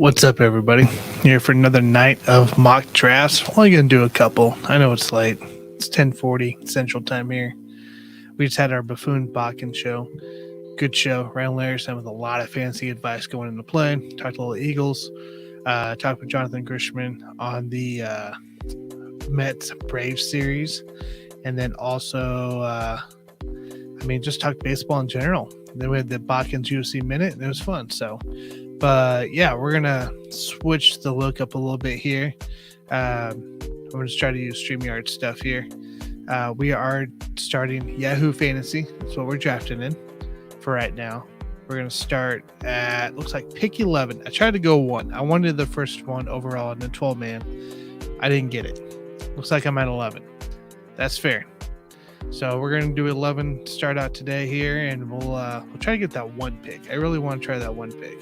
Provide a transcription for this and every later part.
What's up, everybody? Here for another night of mock drafts. Only gonna do a couple. I know it's late. It's 10:40 Central Time here. We just had our buffoon Bodkins show. Good show. Ryan Larson with a lot of fancy advice going into play. Talked a little Eagles. Talked with Jonathan Grishman on the Mets Braves series, and then also, just talked baseball in general. Then we had the Bodkins UFC minute, and it was fun. But yeah, we're gonna switch the look up a little bit here. I'm gonna try to use StreamYard stuff here. We are starting Yahoo Fantasy. That's what we're drafting in for right now. We're gonna start at looks like pick 11. I tried to go 1. I wanted the first one overall in the 12-man. I didn't get it. Looks like I'm at 11. That's fair. So we're gonna do 11 start out today here, and we'll try to get that 1 pick. I really want to try that 1 pick.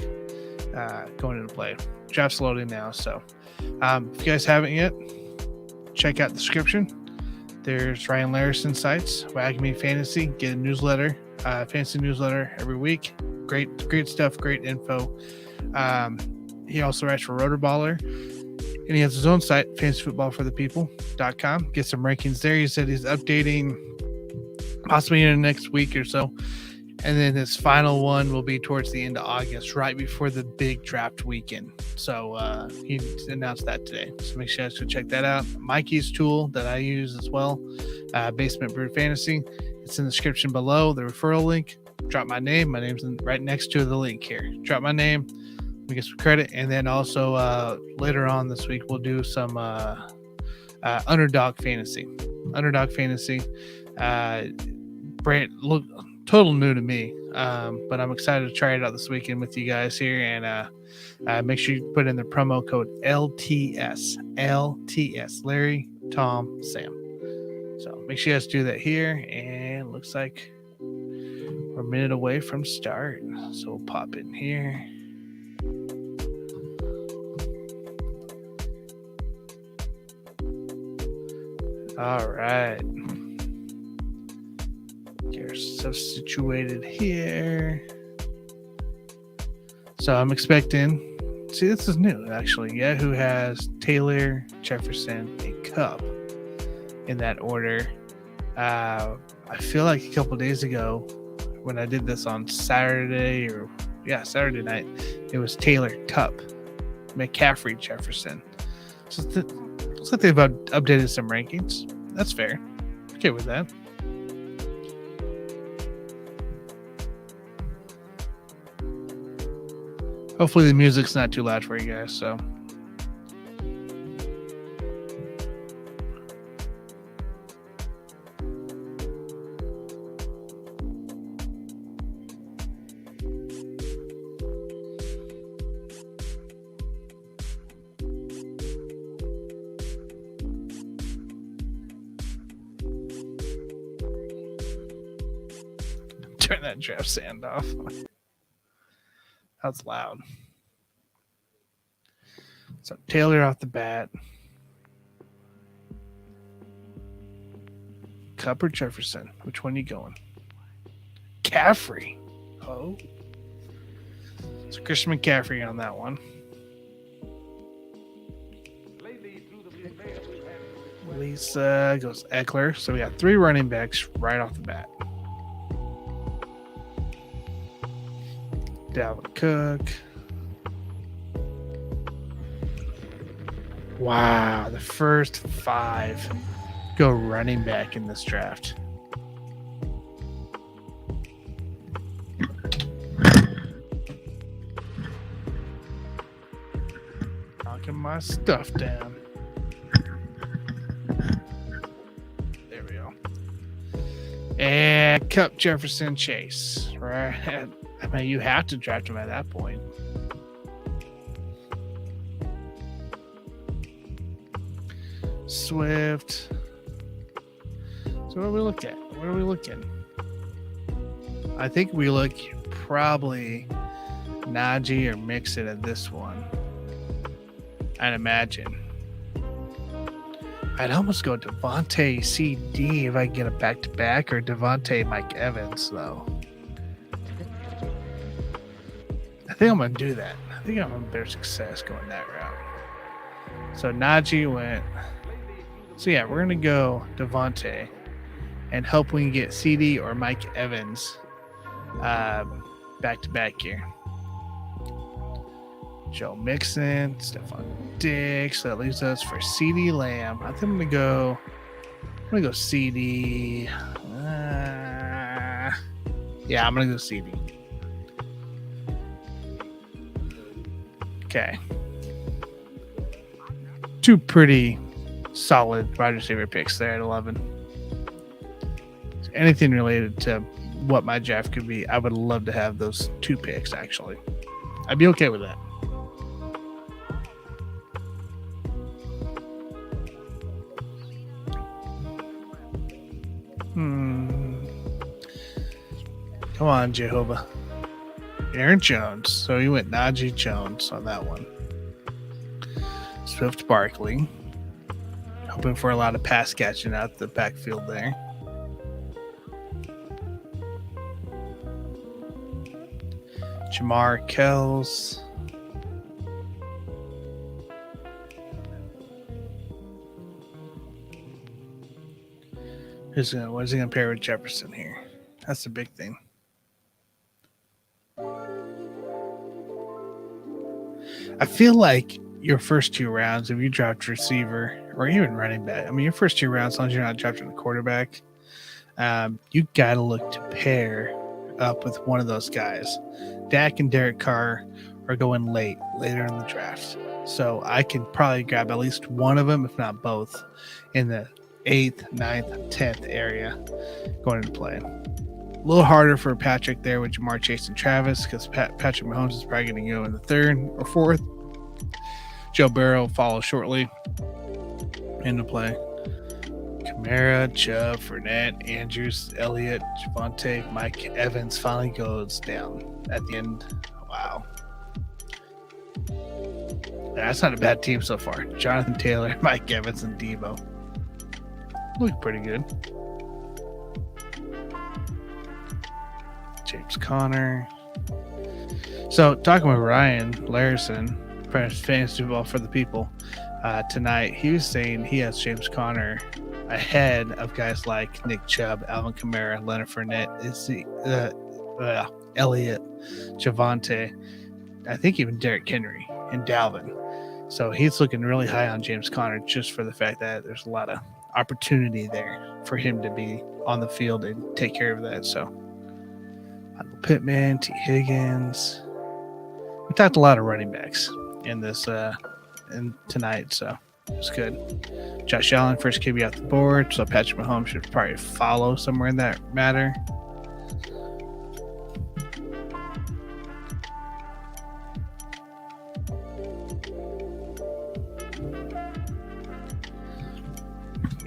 Going into play. Draft's loading now, so if you guys haven't yet, check out the description. There's Ryan Larson sites, Wagme Fantasy. Get a newsletter, fantasy newsletter every week. Great stuff, great info. He also writes for Rotorballer, and he has his own site, fantasyfootballforthepeople.com. Get some rankings there. He said he's updating possibly in the next week or so. And then his final one will be towards the end of August, right before the big draft weekend. So he announced that today. So make sure you guys go check that out. Mikey's tool that I use as well, Basement Brew Fantasy. It's in the description below. The referral link. Drop my name. My name's right next to the link here. Drop my name. We get some credit. And then also later on this week, we'll do some Underdog Fantasy. Underdog Fantasy. Look. Total new to me, but I'm excited to try it out this weekend with you guys here. And make sure you put in the promo code LTS, Larry, Tom, Sam. So make sure you guys do that here. And looks like we're a minute away from start. So we'll pop in here. All right. Get ourselves situated here. So I'm expecting. See, this is new actually. Yahoo has Taylor, Jefferson, and Cup in that order. I feel like a couple days ago when I did this on Saturday Saturday night, it was Taylor, Cup, McCaffrey, Jefferson. So looks like they've updated some rankings. That's fair. Okay with that. Hopefully the music's not too loud for you guys, so. Turn that draft sound off. That's loud. So Taylor off the bat. Cup or Jefferson? Which one are you going? Caffrey. Oh. So Christian McCaffrey on that one. Lisa goes Eckler. So we got 3 running backs right off the bat. Dalvin Cook. Wow, the first 5 go running back in this draft. Knocking my stuff down. There we go. And Cup, Jefferson, Chase. Right. I mean, you have to draft him at that point. Swift. So what do we look at? What are we looking? I think we look probably Najee or Mixon at this one. I'd imagine. I'd almost go Devontae CD if I can get a back-to-back, or Devontae Mike Evans, though. think I'm going to do that. I think I'm going to better success going that route. So Najee went. So yeah, we're going to go Devontae and hope we can get CD or Mike Evans back to back here. Joe Mixon, Stephon Diggs. So that leaves us for CD Lamb. I think I'm going to go CD. Yeah, I'm going to go CD. Okay. Two pretty solid wide receiver picks there at 11. Anything related to what my draft could be, I would love to have those two picks, actually. I'd be okay with that. Come on, Jehovah. Aaron Jones. So he went Najee Jones on that one. Swift Barkley. Hoping for a lot of pass catching out the backfield there. Jamar Kells. What is he going to pair with Jefferson here? That's the big thing. I feel like your first two rounds, if you draft receiver or even running back, I mean, your first two rounds, as long as you're not drafting a quarterback, you got to look to pair up with one of those guys. Dak and Derek Carr are going later in the draft. So I can probably grab at least one of them, if not both, in the 8th, 9th, 10th area going into play. A little harder for Patrick there with Jamar Chase and Travis because Patrick Mahomes is probably going to go in the 3rd or 4th. Joe Burrow follows shortly into play. Kamara, Chubb, Fournette, Andrews, Elliott, Javonte, Mike Evans finally goes down at the end. Wow. That's not a bad team so far. Jonathan Taylor, Mike Evans, and Debo. Look pretty good. James Conner. So, talking with Ryan Larson, fantasy football for the people, tonight, he was saying he has James Conner ahead of guys like Nick Chubb, Alvin Kamara, Leonard Fournette, Elliott, Javonte, I think even Derrick Henry and Dalvin. So he's looking really high on James Conner just for the fact that there's a lot of opportunity there for him to be on the field and take care of that. So Michael Pittman, T. Higgins. We talked a lot of running backs in this tonight, so it's good. Josh Allen, first QB off the board, so Patrick Mahomes should probably follow somewhere in that matter.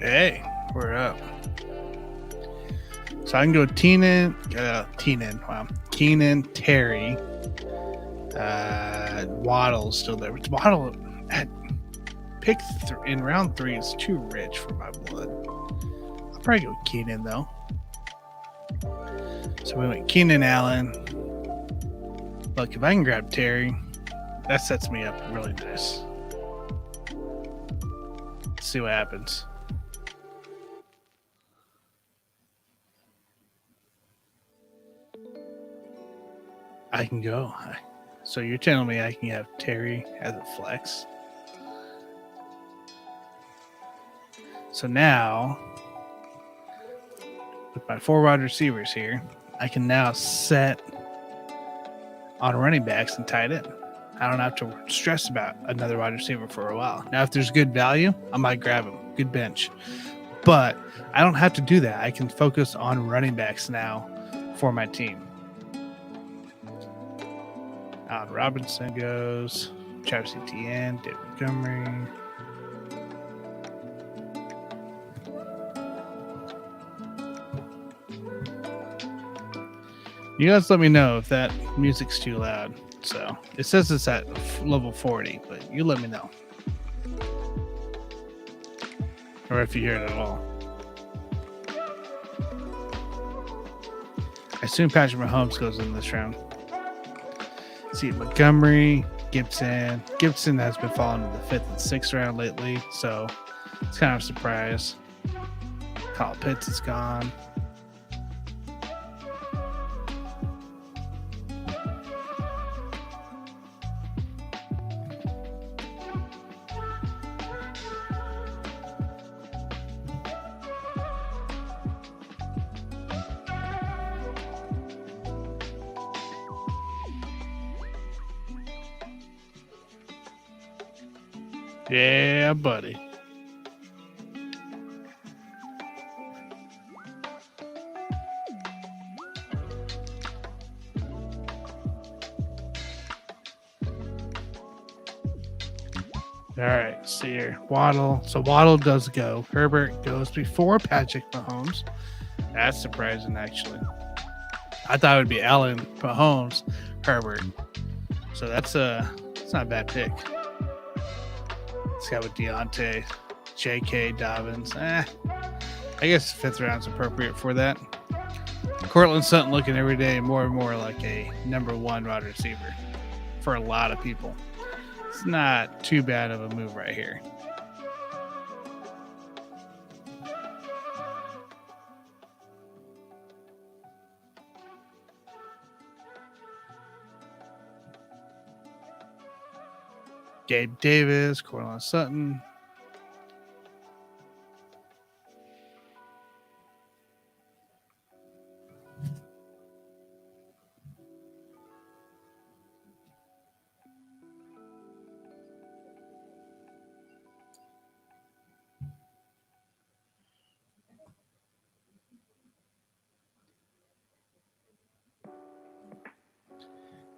Hey, we're up. So I can go Keenan, Terry, Waddle's still there. But Waddle at pick in round 3 is too rich for my blood. I'll probably go Keenan though. So we went Keenan Allen. Look, if I can grab Terry, that sets me up really nice. Let's see what happens. I can go. So you're telling me I can have Terry as a flex? So now, with my 4 wide receivers here, I can now set on running backs and tight end. I don't have to stress about another wide receiver for a while. Now, if there's good value, I might grab him. Good bench. But I don't have to do that. I can focus on running backs now for my team. Robinson goes, Travis Etienne, David Montgomery. You guys let me know if that music's too loud. So it says it's at level 40, but you let me know. Or if you hear it at all. I assume Patrick Mahomes goes in this round. See Montgomery, Gibson. Gibson has been falling in the 5th and 6th round lately, so it's kind of a surprise. Kyle Pitts is gone. Yeah, buddy. All right, see here. Waddle. So Waddle does go. Herbert goes before Patrick Mahomes. That's surprising, actually. I thought it would be Allen, Mahomes, Herbert. So it's not a bad pick. Let's go with Deontay, J.K. Dobbins. I guess the 5th round's appropriate for that. Cortland Sutton looking every day more and more like a number 1 wide receiver for a lot of people. It's not too bad of a move right here. Gabe Davis, Cortland Sutton.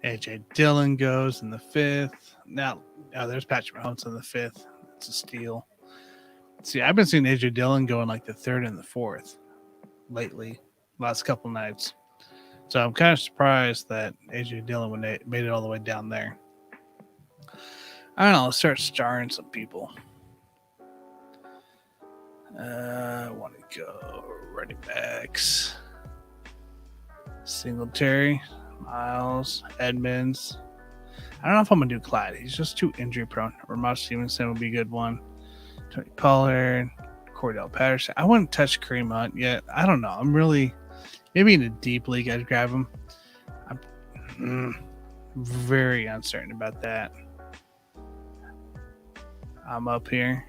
AJ Dillon goes in the 5th. Now there's Patrick Mahomes in the 5th. It's a steal. See, I've been seeing AJ Dillon go in like the 3rd and the 4th lately, last couple nights. So I'm kind of surprised that AJ Dillon made it all the way down there. I don't know. Let's start starring some people. I want to go running backs. Singletary. Miles, Edmonds. I don't know if I'm going to do Clyde. He's just too injury prone. Ramon Stevenson would be a good one. Tony Pollard, Cordell Patterson. I wouldn't touch Kareem Hunt yet. I don't know. I'm really, maybe in a deep league, I'd grab him. I'm very uncertain about that. I'm up here.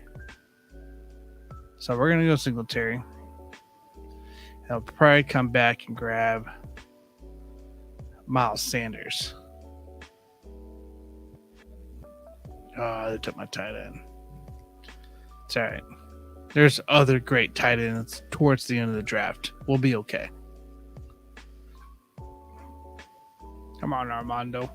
So we're going to go Singletary. I'll probably come back and grab Miles Sanders. Oh, they took my tight end. It's all right. There's other great tight ends towards the end of the draft. We'll be okay. Come on, Armando.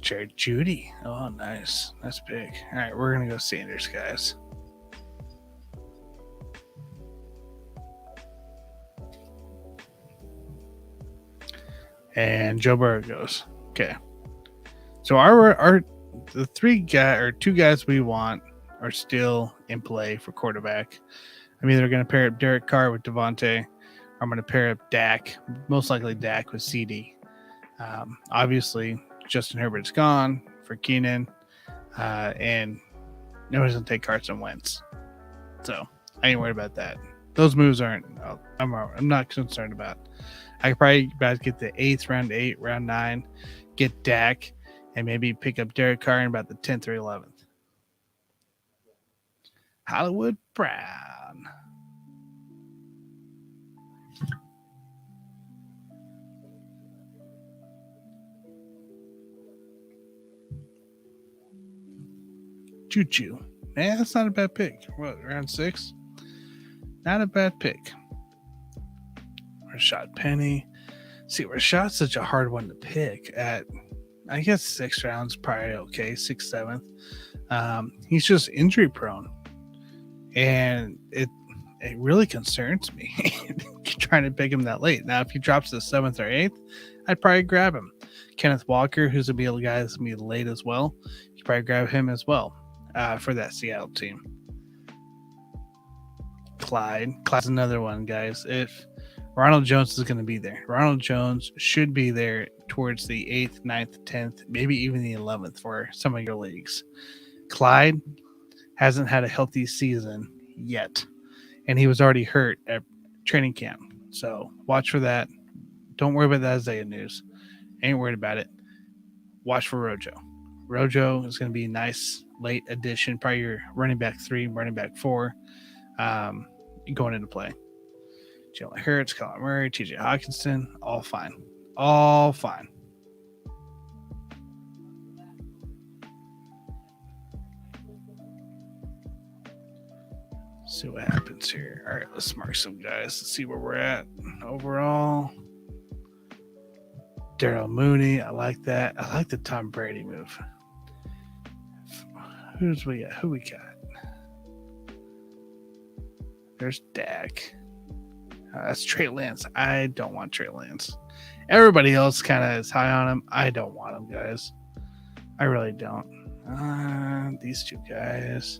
Jared Judy. Oh, nice. That's big. All right, we're going to go Sanders, guys. And Joe Burrow goes. Okay. So the 2 guys we want are still in play for quarterback. I'm either going to pair up Derek Carr with Devontae, or I'm going to pair up Dak, most likely Dak with CD. Obviously, Justin Herbert's gone for Keenan, and nobody's going to take Carson Wentz. So I ain't worried about that. Those moves aren't. I'm not concerned about. I could probably about get the 8th, round 8, round 9, get Dak, and maybe pick up Derek Carr in about the 10th or 11th. Hollywood Brown. Choo-choo. Man, that's not a bad pick. What, round 6? Not a bad pick. Rashad Penny. See, Rashad's such a hard one to pick at, I guess, 6th round's probably okay, 6th, 7th. He's just injury prone. And it really concerns me trying to pick him that late. Now, if he drops to the 7th or 8th, I'd probably grab him. Kenneth Walker, who's a guy that's going to be late as well, you probably grab him as well for that Seattle team. Clyde. Clyde's another one, guys. If Ronald Jones is going to be there, Ronald Jones should be there towards the 8th, 9th, 10th, maybe even the 11th for some of your leagues. Clyde hasn't had a healthy season yet, and he was already hurt at training camp. So watch for that. Don't worry about the Isaiah news. Ain't worried about it. Watch for Rojo. Rojo is going to be a nice late addition, probably your running back 3, running back 4, going into play. Jalen Hurts, Colin Murray, TJ Hawkinson, all fine. All fine. See what happens here. All right, let's mark some guys. Let's see where we're at overall. Darryl Mooney, I like that. I like the Tom Brady move. Who we got? There's Dak. That's Trey Lance. I don't want Trey Lance. Everybody else kind of is high on him. I don't want him, guys. I really don't. These two guys.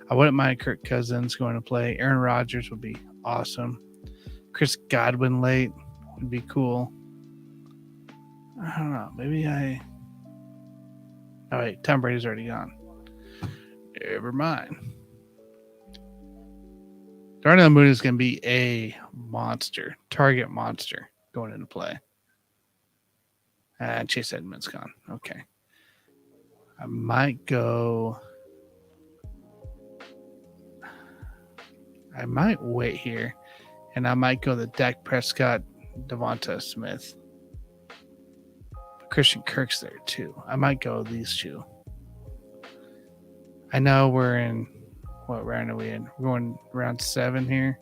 I wouldn't mind Kirk Cousins going to play. Aaron Rodgers would be awesome. Chris Godwin late would be cool. I don't know. Maybe Oh, wait. Tom Brady's already gone. Never mind. Darnell Mooney is going to be a monster, target monster going into play. Chase Edmonds gone. Okay. I might wait here, and I might go the Dak Prescott, Devonta Smith. Christian Kirk's there too. I might go these two. I know we're in, what round are we in? We're going round 7 here.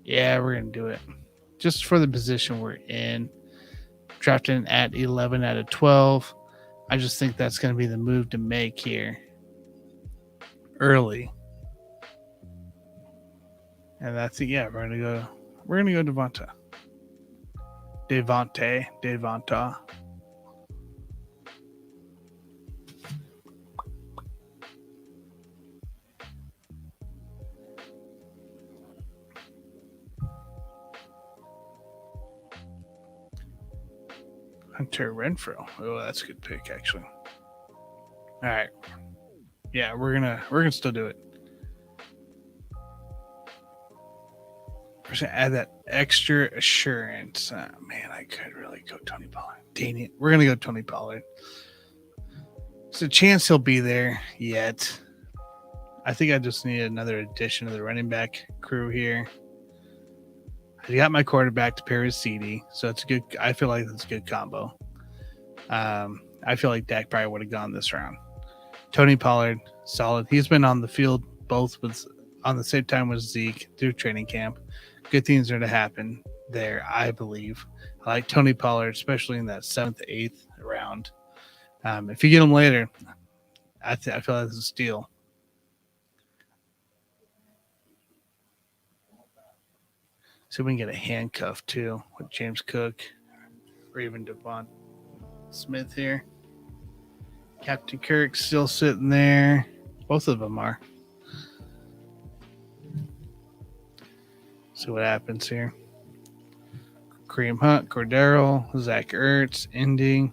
Yeah, we're going to do it. Just for the position we're in. Drafting at 11 out of 12. I just think that's going to be the move to make here. Early. And that's it. Yeah, we're going to go Devonta. Hunter Renfrow. Oh, that's a good pick, actually. All right. Yeah, we're gonna still do it. We're gonna add that extra assurance. Man, I could really go Tony Pollard. Dang it. We're gonna go Tony Pollard. There's a chance he'll be there yet. I think I just need another addition to the running back crew here. I got my quarterback to pair with CD, so it's good. I feel like that's a good combo. I feel like Dak probably would have gone this round. Tony Pollard, solid. He's been on the field both on the same time with Zeke through training camp. Good things are to happen there, I believe. I like Tony Pollard, especially in that 7th, 8th round. If you get him later, I feel like it's a steal. So we can get a handcuff too with James Cook or even Devon Smith here. Captain Kirk still sitting there. Both of them are. See what happens here. Kareem Hunt, Cordero, Zach Ertz, Indy.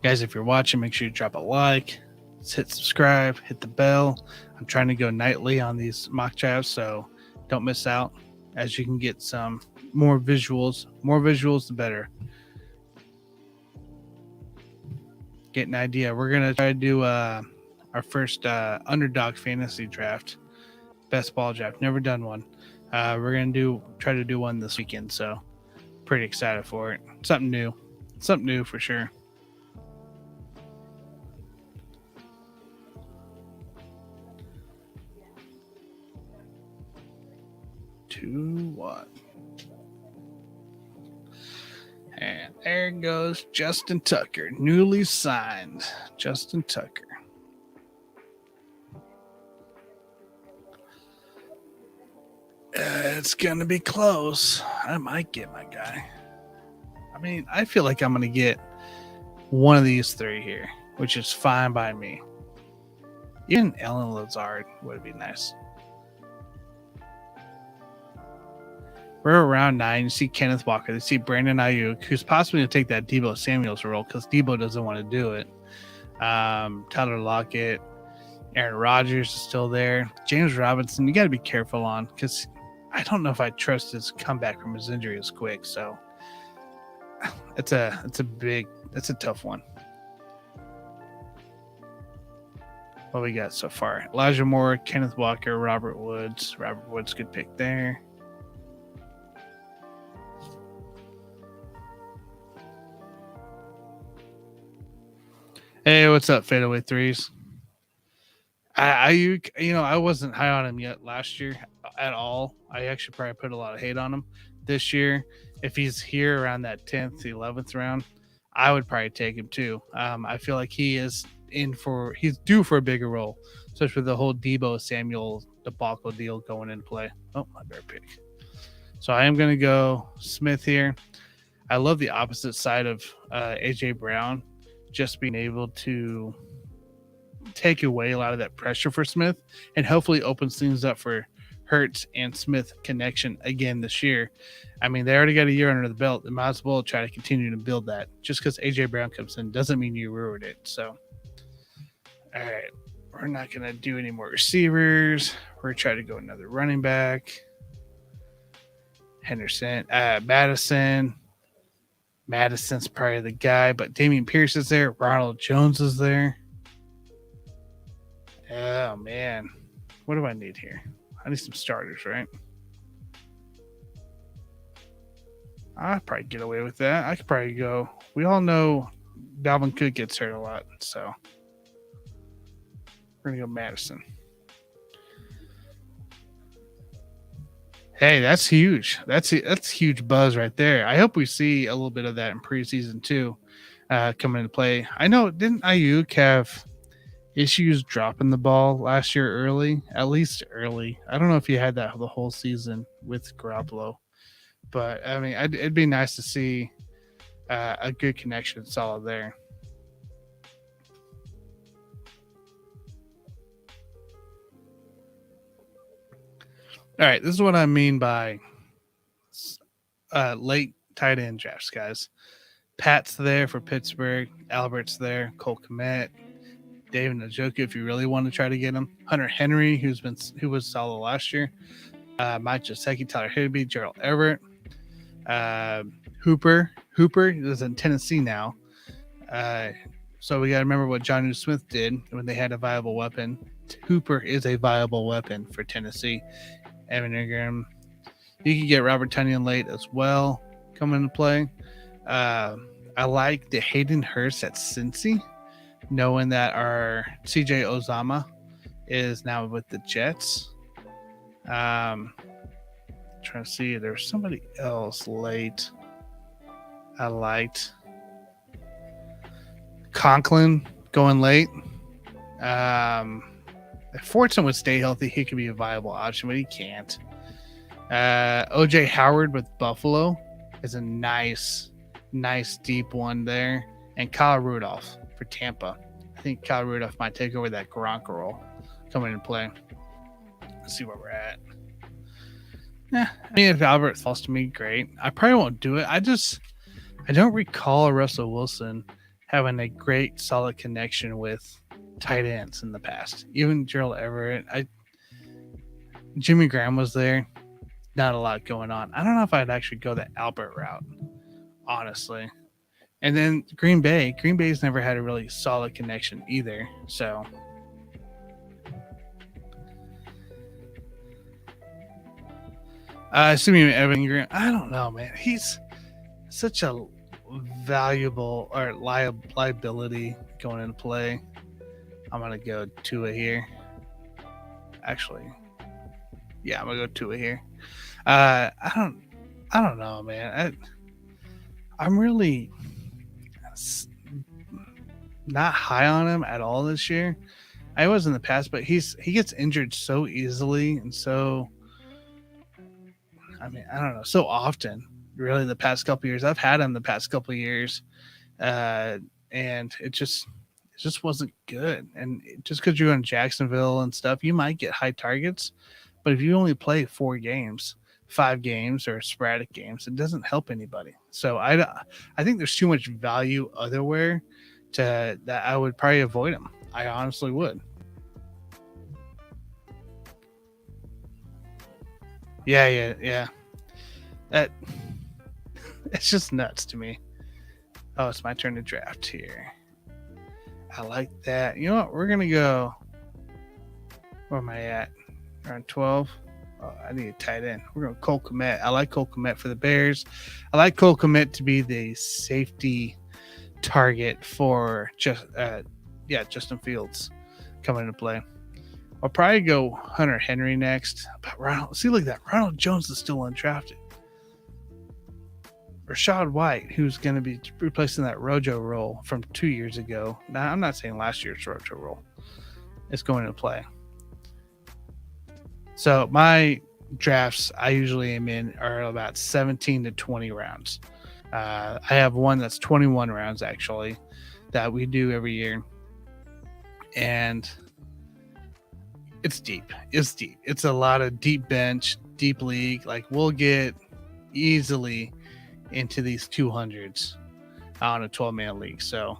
Guys, if you're watching, make sure you drop a like. Hit subscribe, hit the bell. I'm trying to go nightly on these mock drafts, so don't miss out, as you can get some more visuals. More visuals, the better. Get an idea. We're going to try to do our first underdog fantasy draft, best ball draft. Never done one. We're going to try to do one this weekend, so pretty excited for it. Something new for sure. What? And there goes Justin Tucker, newly signed. Justin Tucker. It's gonna be close. I might get my guy. I mean, I feel like I'm going to get one of these three here, which is fine by me. Even Ellen Lazard would be nice. We're around 9. You see Kenneth Walker. You see Brandon Ayuk, who's possibly going to take that Debo Samuels role because Debo doesn't want to do it. Tyler Lockett, Aaron Rodgers is still there. James Robinson, you got to be careful on because I don't know if I trust his comeback from his injury as quick. So it's a tough one. What we got so far? Elijah Moore, Kenneth Walker, Robert Woods. Robert Woods, good pick there. Hey, what's up, Fadeaway Threes? I wasn't high on him yet last year at all. I actually probably put a lot of hate on him this year. If he's here around that 10th, 11th round, I would probably take him too. I feel like he's due for a bigger role, especially with the whole Debo Samuel debacle deal going into play. Oh, my bear pick. So I am going to go Smith here. I love the opposite side of AJ Brown, just being able to take away a lot of that pressure for Smith and hopefully opens things up for Hurts and Smith connection again this year. I mean, they already got a year under the belt. They might as well try to continue to build that. Just because AJ Brown comes in doesn't mean you ruined it. So, all right, we're not going to do any more receivers. We're going to try to go another running back. Henderson, Madison's probably the guy, but Dameon Pierce is there. Ronald Jones is there. Oh, man. What do I need here? I need some starters, right? I'd probably get away with that. I could probably go. We all know Dalvin Cook gets hurt a lot, so we're going to go Madison. Hey, that's huge. That's huge buzz right there. I hope we see a little bit of that in preseason too, coming into play. I know, didn't Ayuk have issues dropping the ball last year early? At least early. I don't know if he had that the whole season with Garoppolo, but I mean, it'd be nice to see a good connection solid there. All right, this is what I mean by late tight end drafts, guys. Pat's there for Pittsburgh. Albert's there. Cole Kmet. David Njoku, if you really want to try to get him. Hunter Henry, who was solid last year. Mike Gesicki, Tyler Higbee, Gerald Everett. Hooper is in Tennessee now. So we got to remember what Jonnu Smith did when they had a viable weapon. Hooper is a viable weapon for Tennessee. Evan Ingram. You can get Robert Tonyan late as well come into play. I like the Hayden Hurst at Cincy, knowing that our CJ Uzomah is now with the Jets. Trying to see, there's somebody else late I liked. Conklin going late. If Fortson would stay healthy, he could be a viable option, but he can't. OJ Howard with Buffalo is a nice deep one there. And Kyle Rudolph for Tampa. I think Kyle Rudolph might take over that Gronk role coming into play. Let's see where we're at. Yeah, I mean, if Albert falls to me, great. I probably won't do it. I don't recall Russell Wilson having a great, solid connection with tight ends in the past. Even Gerald Everett. Jimmy Graham was there. Not a lot going on. I don't know if I'd actually go the Albert route, honestly. And then Green Bay's never had a really solid connection either. So assuming Evan Ingram, I don't know, man. He's such a valuable or liability going into play. I'm gonna go Tua here. Actually, yeah, I'm gonna go Tua here. I don't know, man. I'm really not high on him at all this year. I was in the past, but he gets injured so easily and so. I mean, I don't know, so often, really the past couple years. I've had him the past couple years, and it just wasn't good. And just because you're in Jacksonville and stuff, you might get high targets, but if you only play 4 games, 5 games, or sporadic games, it doesn't help anybody. So I think there's too much value otherwhere to that I would probably avoid him. I honestly would. Yeah. That it's just nuts to me. Oh, it's my turn to draft here. I like that. You know what? We're gonna go. Where am I at? Around 12. Oh, I need a tight end. We're going Cole Kmet. I like Cole Kmet for the Bears. I like Cole Kmet to be the safety target for Justin Fields coming into play. I'll probably go Hunter Henry next. But look at that. Ronald Jones is still undrafted. Rashad White, who's going to be replacing that Rojo role from 2 years ago. Now, I'm not saying last year's Rojo role. It's going to play. So my drafts I usually am in are about 17 to 20 rounds. I have one that's 21 rounds actually that we do every year. And it's deep. It's a lot of deep bench, deep league. Like we'll get easily into these 200s on a 12-man league. So,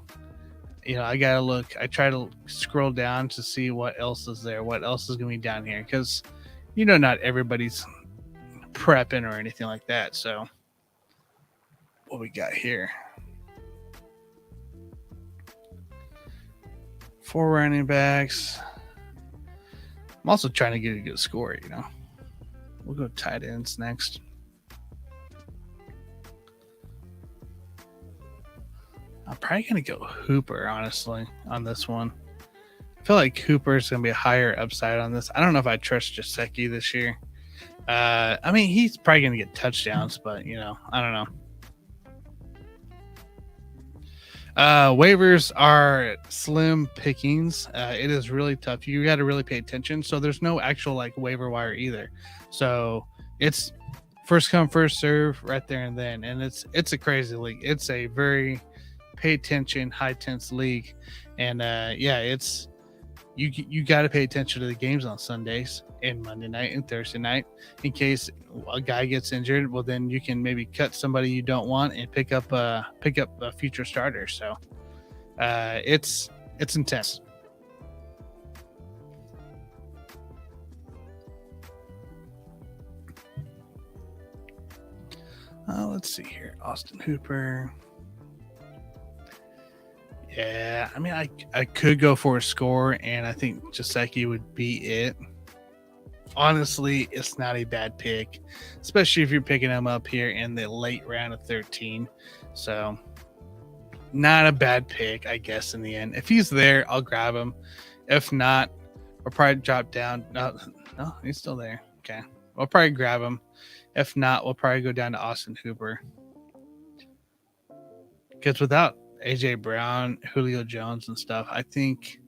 I got to look. I try to scroll down to see what else is there, what else is going to be down here. Because, not everybody's prepping or anything like that. So, what we got here? 4 running backs. I'm also trying to get a good score, We'll go tight ends next. I'm probably going to go Hooper, honestly, on this one. I feel like Hooper is going to be a higher upside on this. I don't know if I trust Jaceki this year. He's probably going to get touchdowns, but, I don't know. Waivers are slim pickings. It is really tough. You got to really pay attention. So there's no actual waiver wire either. So it's first come, first serve right there and then. And it's a crazy league. It's a very pay attention, high tense league. And it's you got to pay attention to the games on Sundays and Monday night and Thursday night in case a guy gets injured. Well, then you can maybe cut somebody you don't want and pick up a future starter. So it's intense. Let's see here. Austin Hooper. Yeah, I could go for a score, and I think Jaceki would be it. Honestly, it's not a bad pick, especially if you're picking him up here in the late round of 13. So, not a bad pick, I guess, in the end. If he's there, I'll grab him. If not, we'll probably drop down. No, he's still there. Okay. We'll probably grab him. If not, we'll probably go down to Austin Hooper. Because without AJ Brown, Julio Jones, and stuff, I think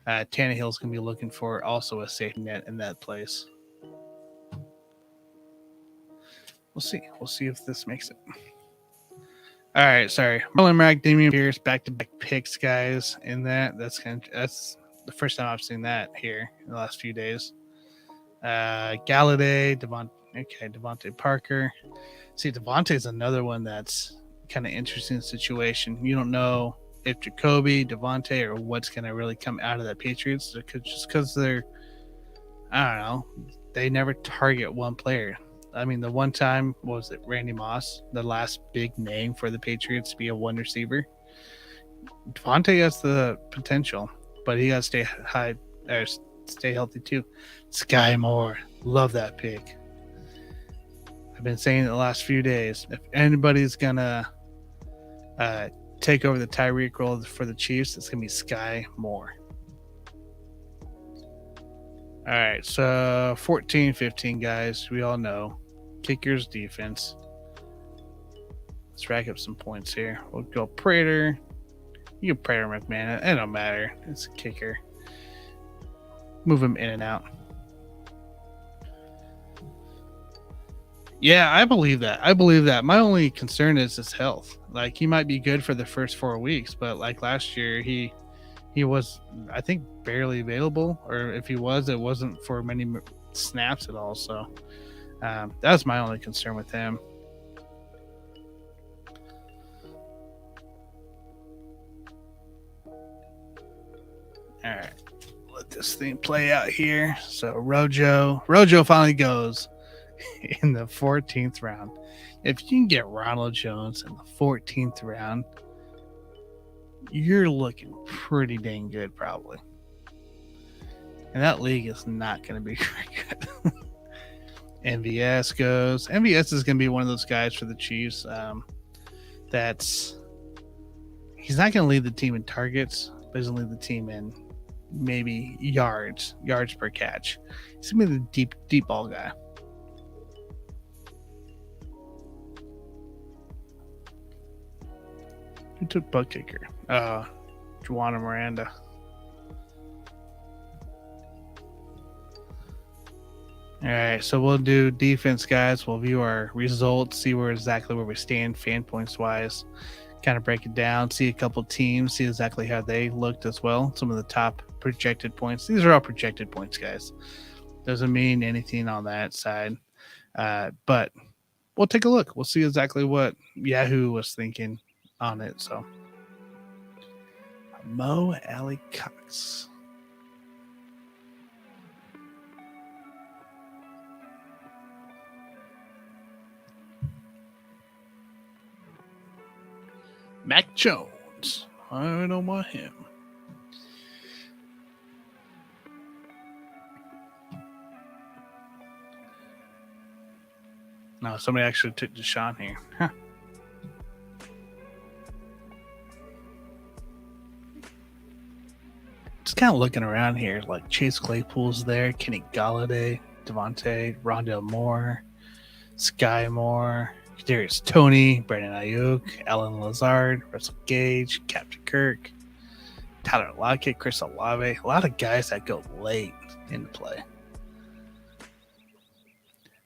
Tannehill's going to be looking for also a safety net in that place. We'll see. We'll see if this makes it. All right, sorry. Marlon Mack, Damian Pierce, back-to-back picks, guys. In that's the first time I've seen that here in the last few days. Galladay, Devontae Parker. See, Devontae's another one that's kind of interesting situation. You don't know if Jacoby, Devontae, or what's going to really come out of the Patriots just because they're, I don't know, they never target one player. The one time, was it Randy Moss, the last big name for the Patriots to be a one receiver? Devontae has the potential, but he got to stay high or stay healthy too. Sky Moore, love that pick. I've been saying it the last few days. If anybody's gonna take over the Tyreek role for the Chiefs, it's gonna be Sky Moore. All right, so 14-15, guys. We all know kickers, defense. Let's rack up some points here. We'll go Prater. You can Prater McMahon. It don't matter. It's a kicker. Move him in and out. Yeah, I believe that. I believe that. My only concern is his health. Like he might be good for the first 4 weeks, but like last year, he was, I think, barely available, or if he was, it wasn't for many snaps at all. So that was my only concern with him. All right, let this thing play out here. So Rojo finally goes in the 14th round. If you can get Ronald Jones in the 14th round, you're looking pretty dang good, probably. And that league is not going to be very good. MVS goes. MVS is going to be one of those guys for the Chiefs. That's he's not going to lead the team in targets, but he's going to lead the team in maybe yards per catch. He's going to be the deep ball guy. Who took butt kicker? Juana Miranda. All right, so we'll do defense, guys. We'll view our results, see exactly where we stand fan points wise, kind of break it down, see a couple teams, see exactly how they looked as well. Some of the top projected points. These are all projected points, guys. Doesn't mean anything on that side, but we'll take a look. We'll see exactly what Yahoo was thinking on it. So, Mo Alley Cox. Mac Jones. I don't want him. No, somebody actually took Deshaun here. Huh. Just kind of looking around here, like Chase Claypool's there, Kenny Galladay, Devontae, Rondell Moore, Sky Moore, Kadarius Toney, Brandon Ayuk, Alan Lazard, Russell Gage, Captain Kirk, Tyler Lockett, Chris Olave. A lot of guys that go late into play.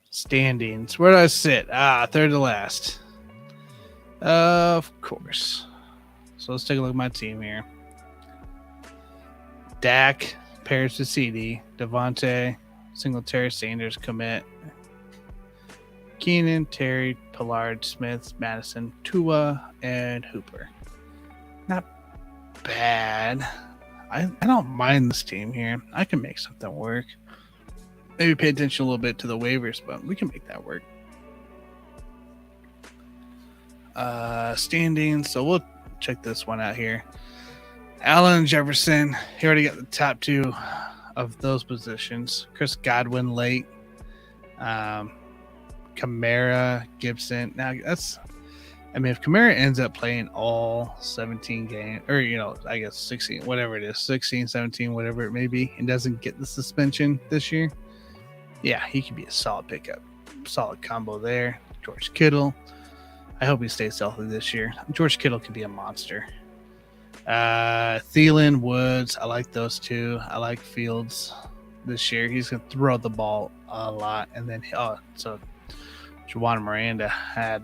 Standings. Where do I sit? Third to last. Of course. So let's take a look at my team here. Dak pairs to CD. Devontae, Singletary, Sanders, commit. Keenan, Terry, Pollard, Smith, Madison, Tua, and Hooper. Not bad. I don't mind this team here. I can make something work. Maybe pay attention a little bit to the waivers, but we can make that work. Standings. So we'll check this one out here. Allen Jefferson. He already got the top two of those positions. Chris Godwin late. Kamara, Gibson. Now if Kamara ends up playing all 17 games, or I guess 16, whatever it is, 16, 17, whatever it may be, and doesn't get the suspension this year, yeah, he could be a solid pickup, solid combo there. George Kittle. I hope he stays healthy this year. George Kittle could be a monster. Thielen, Woods, I like those two. I like Fields this year. He's going to throw the ball a lot. And then, Juan Miranda, had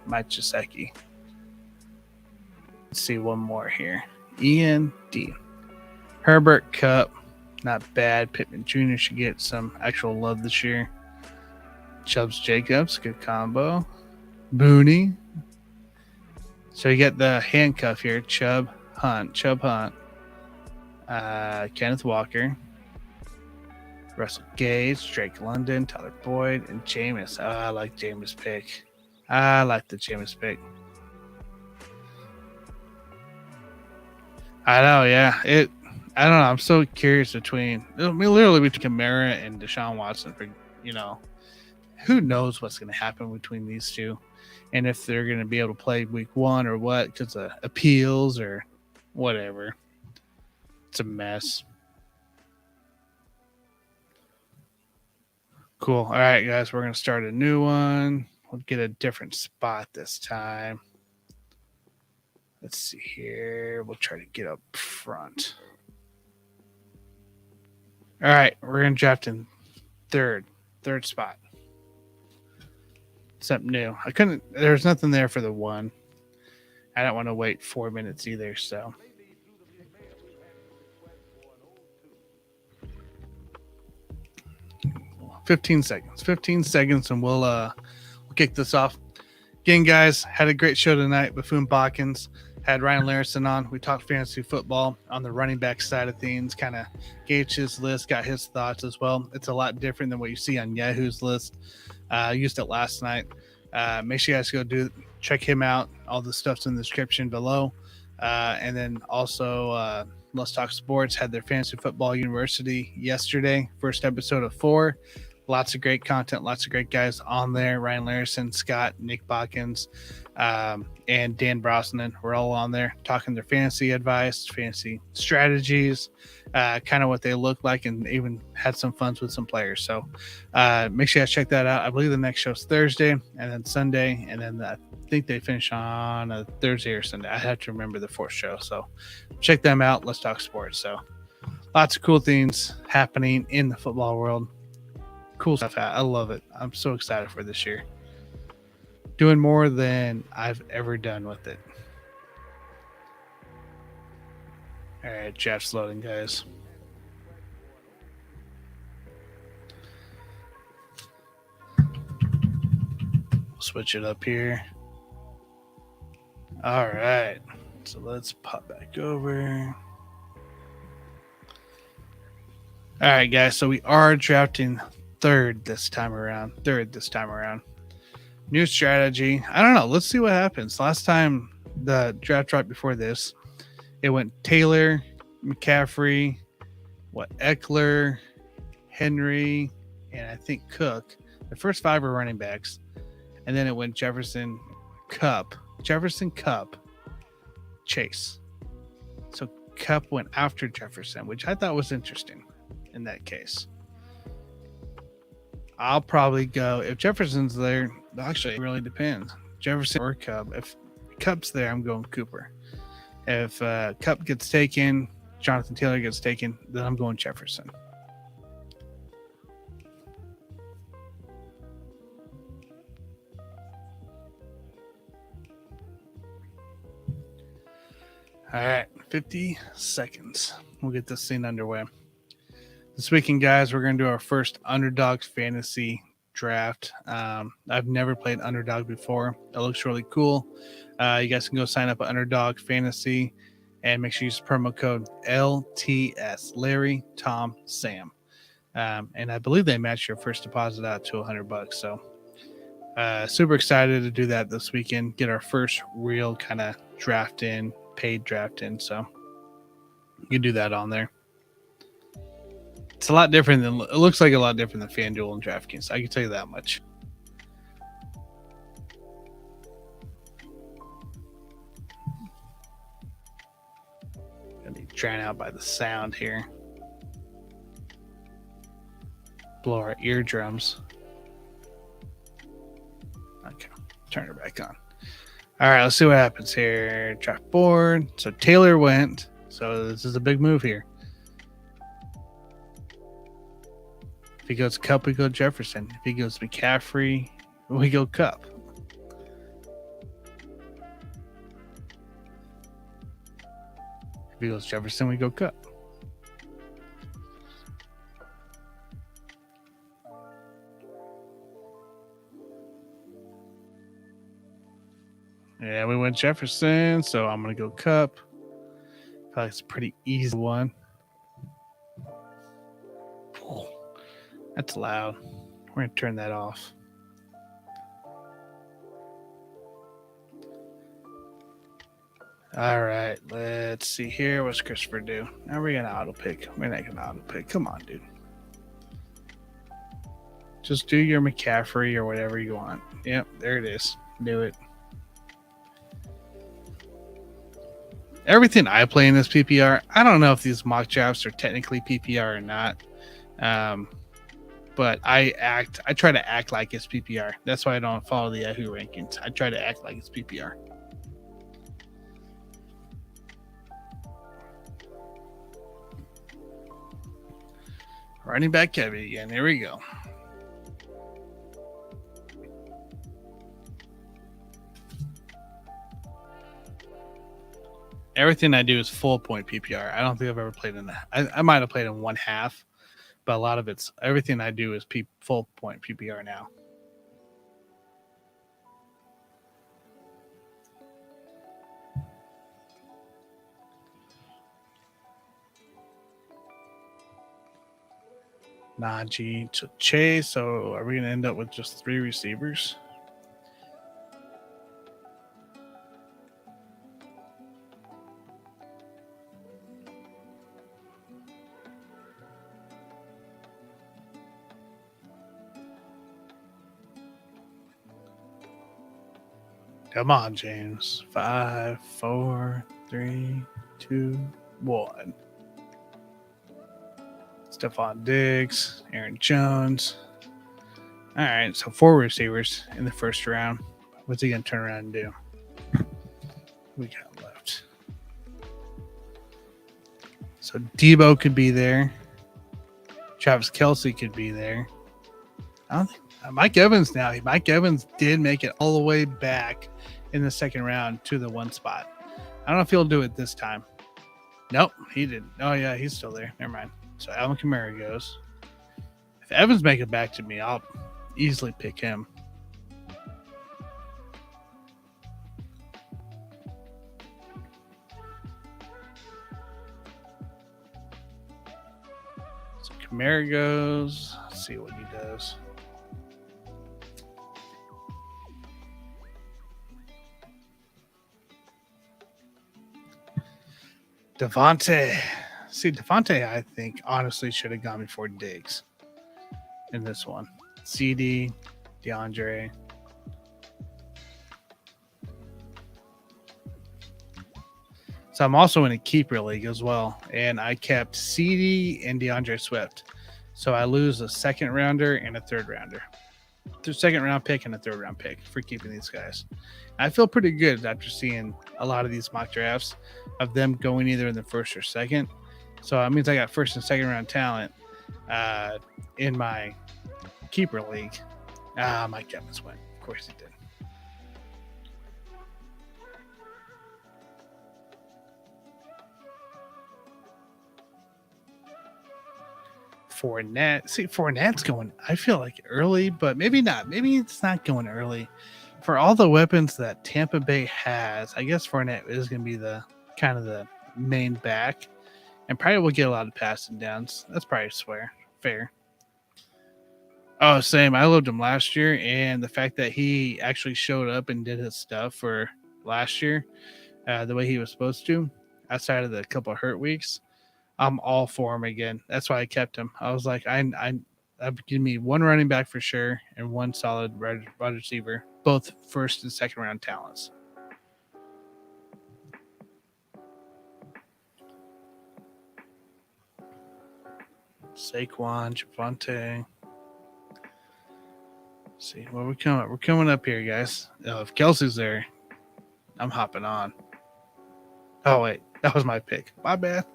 Mike Gesicki. Let's see one more here. Ian D. Herbert, Cup, not bad. Pittman Jr. should get some actual love this year. Chubbs, Jacobs, good combo. Booney. So you get the handcuff here. Chubb Hunt. Kenneth Walker. Russell Gage, Drake London, Tyler Boyd, and Jameis. Oh, I like Jameis' pick. I like the Jameis pick. I know, yeah. I don't know. I'm so curious between Kamara and Deshaun Watson. For who knows what's going to happen between these two, and if they're going to be able to play week one or what, because of appeals or whatever. It's a mess. Cool. All right, guys, we're going to start a new one. We'll get a different spot this time. Let's see here. We'll try to get up front. All right, we're going to draft in third. third spot. Something new. There's nothing there for the 1. I don't want to wait 4 minutes either, so. $15 seconds. 15 seconds, and we'll kick this off. Again, guys, had a great show tonight. Buffoon Bodkins had Ryan Larison on. We talked fantasy football on the running back side of things, kind of gauged his list, got his thoughts as well. It's a lot different than what you see on Yahoo's list. I used it last night. Make sure you guys go check him out. All the stuff's in the description below. And then also, Let's Talk Sports had their Fantasy Football University yesterday, first episode of 4. Lots of great content, lots of great guys on there. Ryan Larison, Scott, Nick Bodkins, and Dan Brosnan. We're all on there talking their fantasy advice, fantasy strategies, kind of what they look like, and even had some fun with some players. So make sure you guys check that out. I believe the next show's Thursday and then Sunday, and then I think they finish on a Thursday or Sunday. I have to remember the 4th show. So check them out. Let's Talk Sports. So lots of cool things happening in the football world. Cool stuff. I love it. I'm so excited for this year. Doing more than I've ever done with it. All right, Jeff's loading, guys. We'll switch it up here. All right. So let's pop back over. All right, guys. So we are drafting third this time around. New strategy. I don't know. Let's see what happens. Last time, the draft right before this, it went Taylor, McCaffrey, Eckler, Henry, and I think Cook. The first 5 were running backs. And then it went Jefferson, Cup, Chase. So Cup went after Jefferson, which I thought was interesting in that case. I'll probably go if Jefferson's there. Actually, it really depends. Jefferson or Cup. If Cup's there, I'm going Cooper. If Cup gets taken, Jonathan Taylor gets taken, then I'm going Jefferson. All right, 50 seconds. We'll get this thing underway. This weekend, guys, we're going to do our first Underdog Fantasy Draft. I've never played Underdog before. It looks really cool. You guys can go sign up at Underdog Fantasy and make sure you use promo code LTS, Larry, Tom, Sam. And I believe they match your first deposit out to $100. So super excited to do that this weekend. Get our first real kind of draft in, paid draft in. So you can do that on there. It's a lot different than it looks like a lot different than FanDuel and DraftKings. I can tell you that much. Gonna be drowned out by the sound here. Blow our eardrums. Okay, turn it back on. All right, let's see what happens here. Draft board. So Taylor went. So this is a big move here. If he goes Cup, we go Jefferson. If he goes McCaffrey, we go Cup. If he goes Jefferson, we go Cup. Yeah, we went Jefferson, so I'm going to go Cup. I feel like it's a pretty easy one. Oh, that's loud. We're going to turn that off. All right, let's see here. What's Christopher do? Now we're going to auto pick. We're not going to auto pick. Come on, dude. Just do your McCaffrey or whatever you want. Yep, there it is. Do it. Everything I play in this PPR, I don't know if these mock drafts are technically PPR or not. But I try to act like it's PPR. That's why I don't follow the Yahoo rankings. I try to act like it's PPR. Running back heavy again. Here we go. Everything I do is full point PPR. I don't think I've ever played in that. I might have played in one half, but a lot of it's everything I do is full point PPR now. Najee to Chase. So are we going to end up with just 3 receivers? Come on, James. 5, 4, 3, 2, 1. Stephon Diggs, Aaron Jones. All right, so 4 receivers in the first round. What's he going to turn around and do? We got left. So Debo could be there. Travis Kelce could be there. I don't think Mike Evans now. Mike Evans did make it all the way back in the second round to the 1 spot. I don't know if he'll do it this time. Nope, he didn't. Oh, yeah, he's still there. Never mind. So Alvin Kamara goes. If Evans make it back to me, I'll easily pick him. So Kamara goes. Let's see what he does. Devontae. See, Devontae, I think, honestly should have gone before Diggs in this one. CD, DeAndre. So I'm also in a keeper league as well, and I kept CD and DeAndre Swift. So I lose a second rounder and a third rounder. The second round pick and a third round pick for keeping these guys. I feel pretty good after seeing a lot of these mock drafts of them going either in the first or second. So that means I got first and second round talent in my keeper league. Mike Evans went. Of course he did. Fournette. See, Fournette's going, I feel like early, but maybe not. Maybe it's not going early. For all the weapons that Tampa Bay has, I guess Fournette is going to be the kind of the main back and probably will get a lot of passing downs. That's probably fair. Oh, same. I loved him last year, and the fact that he actually showed up and did his stuff for last year, the way he was supposed to, outside of the couple of hurt weeks, I'm all for him again. That's why I kept him. I was like, I'd give me 1 running back for sure and 1 solid wide receiver, both first and second round talents. Saquon, Javonte. See where we coming. We're coming up here, guys. If Kelsey's there, I'm hopping on. Oh wait, that was my pick. My bad.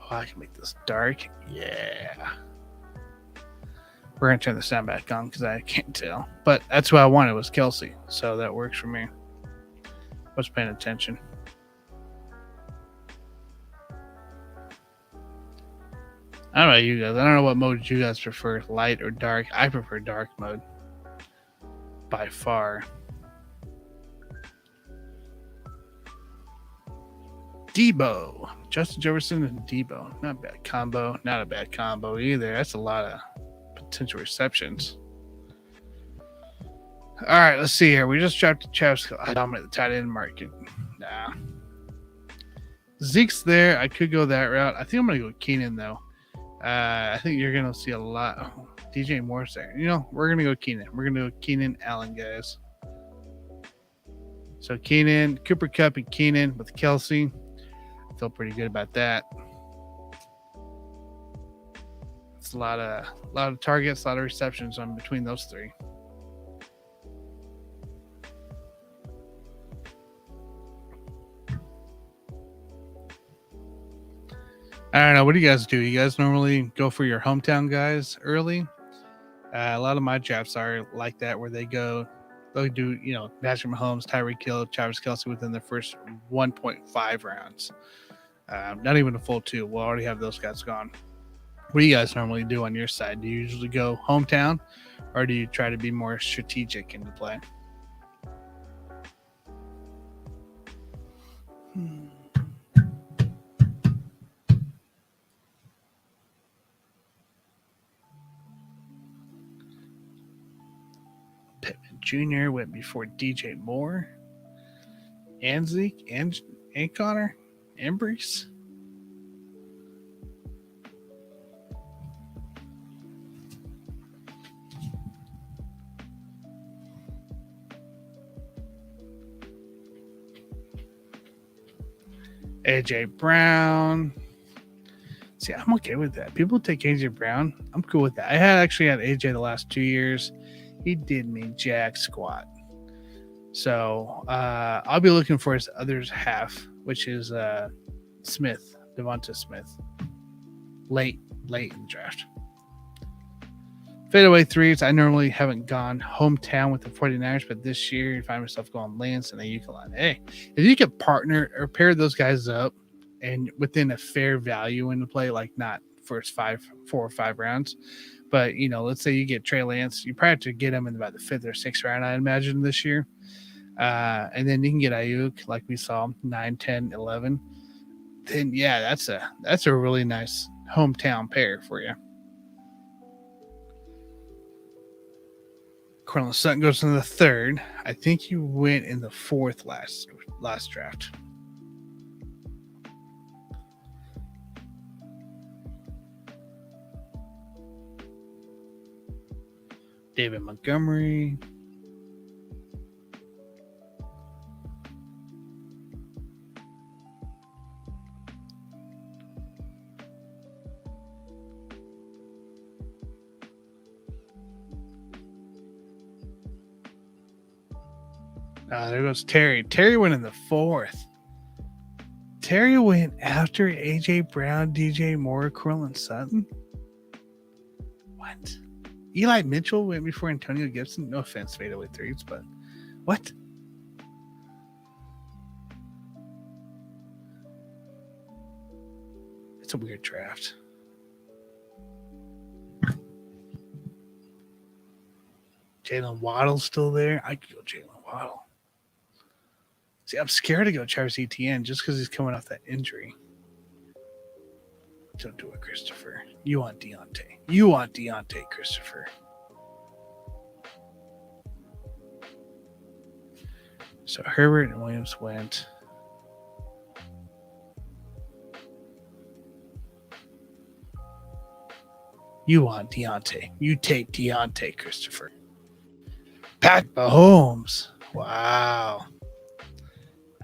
Oh, I can make this dark. Yeah. We're gonna turn the sound back on because I can't tell. But that's what I wanted was Kelsey, so that works for me. I was paying attention. I don't know you guys. I don't know what mode you guys prefer, light or dark. I prefer dark mode by far. Debo, Justin Jefferson and Debo. Not a bad combo. Not a bad combo either. That's a lot of potential receptions. All right, let's see here. We just dropped Travis. I dominate the tight end market. Nah. Zeke's there. I could go that route. I think I'm going to go Keenan, though. I think you're going to see a lot. Oh, DJ Moore's there. You know, we're going to go Keenan. We're going to go Keenan Allen, guys. So Keenan, Cooper Kupp and Keenan with Kelsey. I feel pretty good about that. It's a lot of targets, a lot of receptions on between those 3. I don't know. What do you guys do? You guys normally go for your hometown guys early? A lot of my drafts are like that, where they go they'll do, Patrick Mahomes, Tyreek Hill, Travis Kelce within the first 1.5 rounds. Not even a full two. We'll already have those guys gone. What do you guys normally do on your side? Do you usually go hometown, or do you try to be more strategic in the play? Pittman Jr. went before DJ Moore and Zeke and Connor and Brees. AJ Brown. See, I'm okay with that. People take AJ Brown. I'm cool with that. I actually had AJ the last 2 years. He did me jack squat. So I'll be looking for his other half, which is Smith, Devonta Smith. Late in the draft. Fadeaway threes. I normally haven't gone hometown with the 49ers, but this year I find myself going Lance and Ayukalan. Hey, if you could partner or pair those guys up and within a fair value in the play, like not first 4 or 5 rounds, but let's say you get Trey Lance, you probably have to get him in about the 5th or 6th round, I imagine, this year. And then you can get Ayuk, like we saw, 9, 10, 11. Then yeah, that's a really nice hometown pair for you. Cortland Sutton goes in the 3rd. I think he went in the 4th last draft. David Montgomery. There goes Terry. Terry went in the 4th. Terry went after AJ Brown, DJ Moore, Cortland Sutton. What? Eli Mitchell went before Antonio Gibson. No offense, fadeaway threes, but what? It's a weird draft. Jalen Waddle's still there. I could go Jalen Waddle. See, I'm scared to go Travis Etienne just because he's coming off that injury. Don't do it, Christopher. You want Deontay, Christopher. So Herbert and Williams went. You want Deontay. You take Deontay, Christopher. Pat Mahomes. Wow.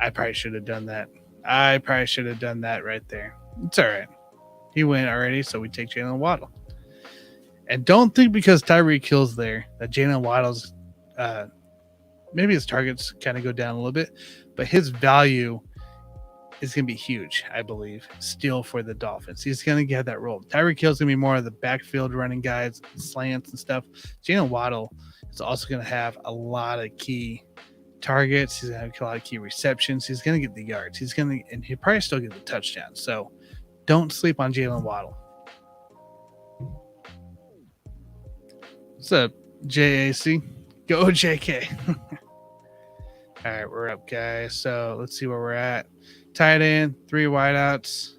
I probably should have done that. Right there. It's all right. He went already, so we take Jalen Waddle. And don't think because Tyreek Hill's there that Jalen Waddle's maybe his targets kind of go down a little bit, but his value is going to be huge, I believe, still for the Dolphins. He's going to get that role. Tyreek Hill's going to be more of the backfield running guys, slants and stuff. Jalen Waddle is also going to have a lot of key targets. He's going to have a lot of key receptions. He's going to get the yards. And he'll probably still get the touchdown. So don't sleep on Jalen Waddle. What's up, JAC? Go JK. All right, we're up, guys. So let's see where we're at. Tight end, 3 wideouts.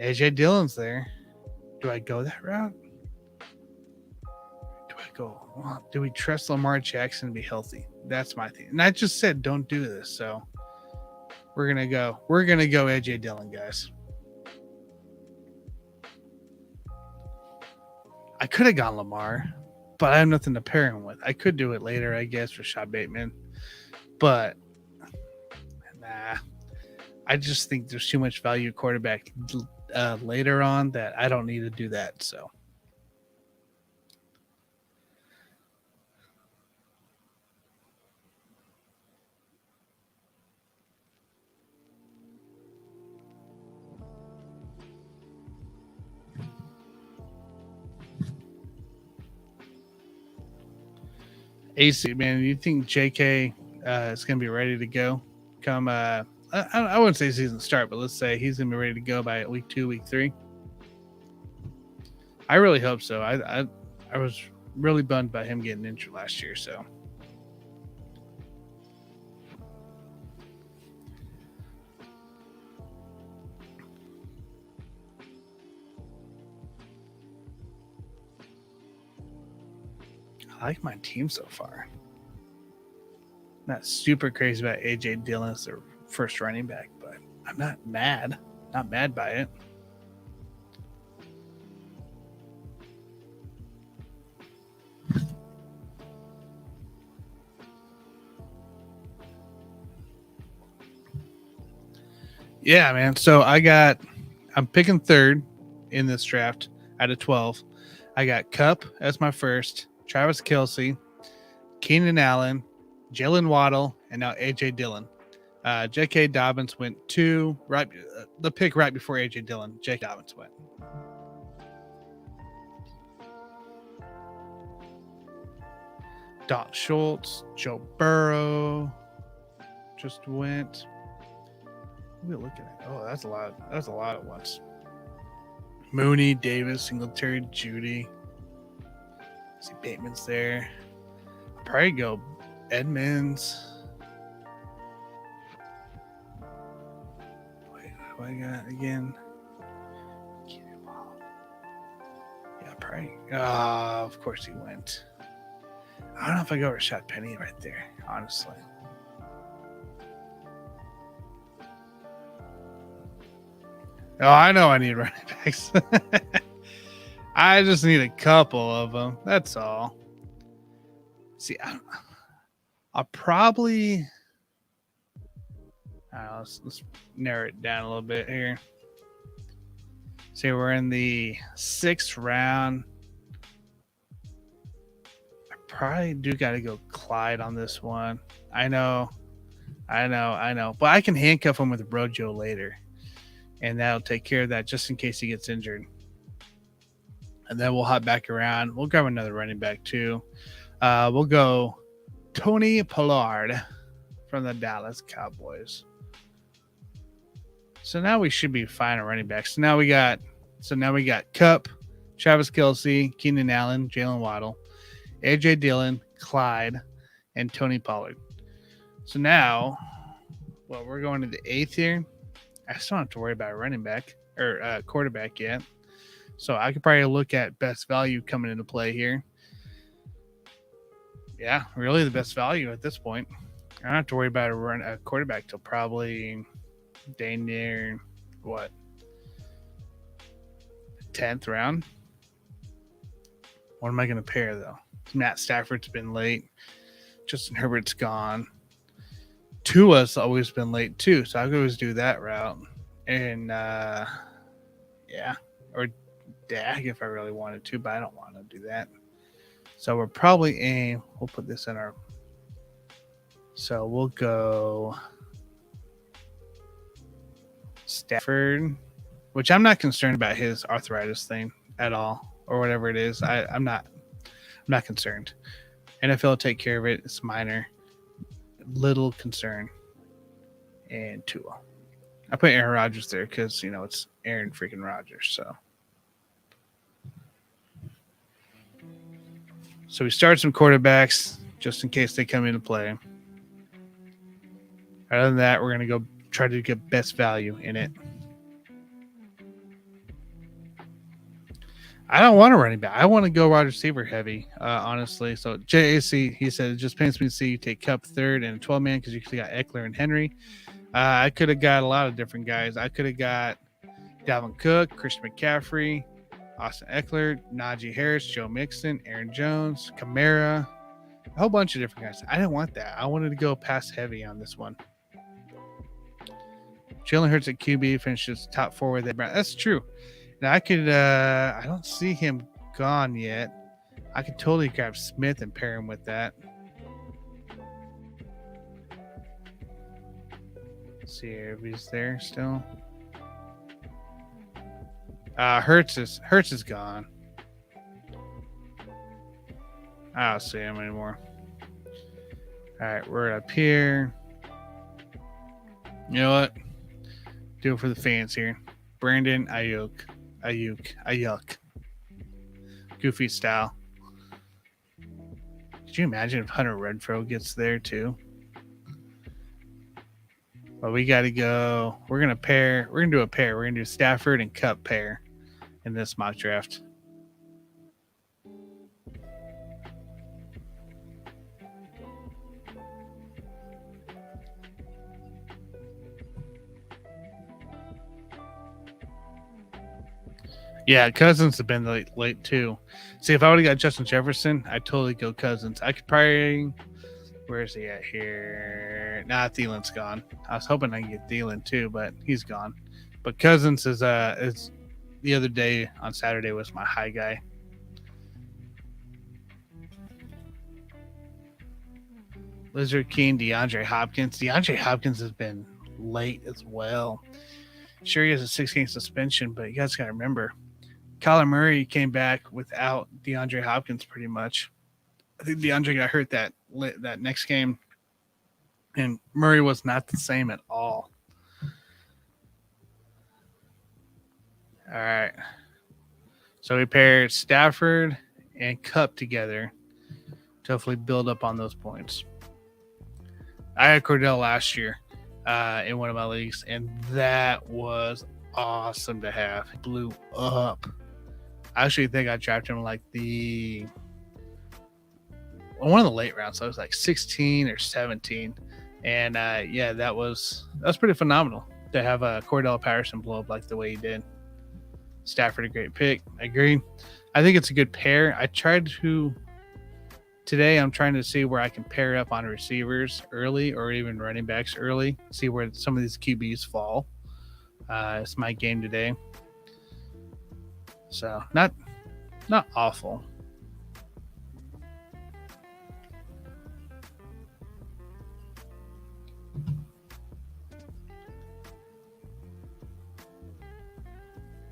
AJ Dillon's there. Do I go that route? Do we trust Lamar Jackson to be healthy? That's my thing. And I just said don't do this. So we're gonna go AJ Dillon, guys. I could have gone Lamar, but I have nothing to pair him with. I could do it later, I guess, for Rashad Bateman. But nah. I just think there's too much value quarterback later on that I don't need to do that. So AC, man, you think JK is going to be ready to go come, I wouldn't say season start, but let's say he's going to be ready to go by week 2, week 3? I really hope so. I was really bummed by him getting injured last year, so. I like my team so far. Not super crazy about AJ Dillon as their first running back, but I'm not mad. Not mad by it. Yeah, man. So I'm picking third in this draft out of 12. I got Cup as my first, Travis Kelce, Keenan Allen, Jalen Waddle, and now AJ Dillon. J.K. Dobbins went 2, right? The pick right before AJ Dillon. J.K. Dobbins went. Dalton Schultz, Joe Burrow just went. We're looking at. Oh, that's a lot. That's a lot at once. Mooney, Davis, Singletary, Judy. See Bateman's there. Probably go Edmonds. Wait, who I got again? Yeah, probably. Of course he went. I don't know if I go Rashad Penny right there, honestly. Oh, I know I need running backs. I just need a couple of them. That's all. See, I'll probably. Let's narrow it down a little bit here. See, we're in the 6th round. I probably do got to go Clyde on this one. I know. But I can handcuff him with Rojo later. And that'll take care of that just in case he gets injured. And then we'll hop back around. We'll grab another running back too. We'll go Tony Pollard from the Dallas Cowboys. So now we should be fine on running backs. So now we got Kupp, Travis Kelce, Keenan Allen, Jalen Waddle, AJ Dillon, Clyde, and Tony Pollard. So now, we're going to the 8th here. I still don't have to worry about a running back or quarterback yet. So I could probably look at best value coming into play here. Yeah, really the best value at this point. I don't have to worry about a quarterback till probably dang near 10th round. What am I going to pair though? Matt Stafford's been late. Justin Herbert's gone. Tua's always been late too, so I could always do that route. And or Dak if I really wanted to, but I don't want to do that. So we're probably we'll put this in our. So we'll go Stafford, which I'm not concerned about his arthritis thing at all, or whatever it is. I'm not concerned. NFL will take care of it. It's minor. Little concern. And Tua. I put Aaron Rodgers there because it's Aaron freaking Rodgers. So we start some quarterbacks just in case they come into play. Other than that, we're gonna go try to get best value in it. I don't want a running back. I want to go wide receiver heavy, honestly. So JAC, he said, it just pains me to see you take Kupp third and a 12-man because you could have got Eckler and Henry. I could have got a lot of different guys. I could have got Dalvin Cook, Christian McCaffrey, Austin Eckler, Najee Harris, Joe Mixon, Aaron Jones, Kamara, a whole bunch of different guys. I didn't want that. I wanted to go pass heavy on this one. Jalen Hurts at QB finishes top 4 with that. That's true. Now I could, I don't see him gone yet. I could totally grab Smith and pair him with that. Let's see if he's there still. Hurts is gone. I don't see him anymore. All right, we're up here. You know what? Do it for the fans here. Brandon Ayuk. Goofy style. Could you imagine if Hunter Renfrow gets there too? But we got to go. We're going to pair. We're going to do a pair. We're going to do Stafford and Cup pair in this mock draft. Yeah, Cousins have been late too. See, if I would have got Justin Jefferson, I'd totally go Cousins. I could probably. Where is he at here? Nah, Thielen's gone. I was hoping I could get Thielen too, but he's gone. But Cousins is the other day on Saturday was my high guy. Lizard King, DeAndre Hopkins. DeAndre Hopkins has been late as well. Sure, he has a 6-game suspension, but you guys got to remember, Kyler Murray came back without DeAndre Hopkins pretty much. I think DeAndre got hurt that next game, and Murray was not the same at all. All right. So we paired Stafford and Cup together to hopefully build up on those points. I had Cordell last year in one of my leagues, and that was awesome to have. He blew up. I actually think I drafted him like one of the late rounds. So I was like 16 or 17. And yeah, that was pretty phenomenal to have Cordell Patterson blow up like the way he did. Stafford, a great pick. I agree. I think it's a good pair. Today I'm trying to see where I can pair up on receivers early or even running backs early. See where some of these QBs fall. It's my game today. So not awful.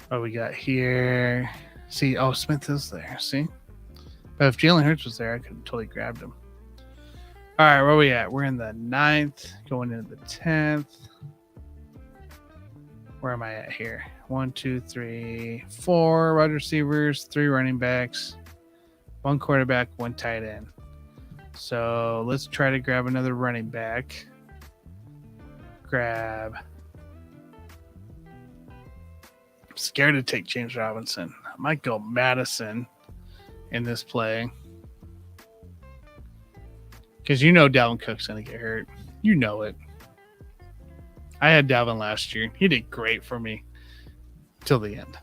What we got here? See, Smith is there. See? But if Jalen Hurts was there, I could have totally grabbed him. All right, where are we at? We're in the 9th, going into the 10th. Where am I at here? 1, 2, 3, 4 wide receivers, 3 running backs, 1 quarterback, 1 tight end. So let's try to grab another running back. I'm scared to take James Robinson. I might go Madison in this play. Because Dalvin Cook's going to get hurt. You know it. I had Dalvin last year. He did great for me. Till the end.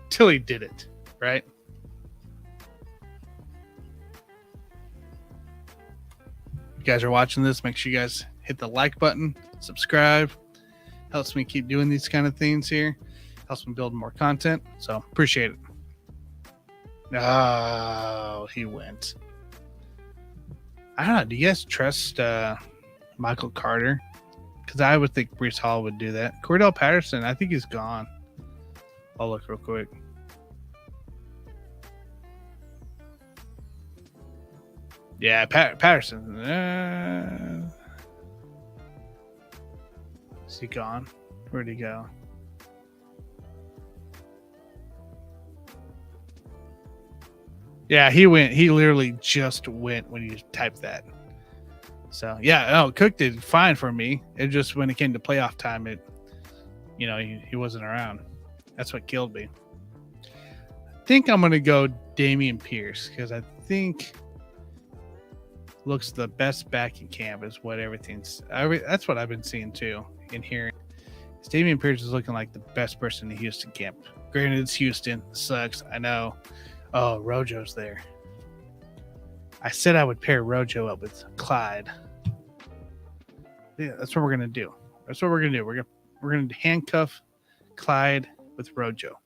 Till he did it. Right? If you guys are watching this, make sure you guys hit the like button. Subscribe. Helps me keep doing these kind of things here. Helps me build more content. So, appreciate it. Oh, he went. I don't know. Do you guys trust Michael Carter? Because I would think Breece Hall would do that. Cordell Patterson, I think he's gone. I'll look real quick. Yeah, Patterson. Is he gone? Where'd he go? Yeah, he went. He literally just went when you typed that. So yeah, Cook did fine for me. It just when it came to playoff time, he wasn't around. That's what killed me. I think I'm gonna go Dameon Pierce because I think looks the best back in camp is what that's what I've been seeing too in hearing. Dameon Pierce is looking like the best person in Houston camp. Granted, it's Houston. Sucks. I know. Oh, Rojo's there. I said I would pair Rojo up with Clyde. Yeah, that's what we're gonna do. We're gonna handcuff Clyde with Rojo.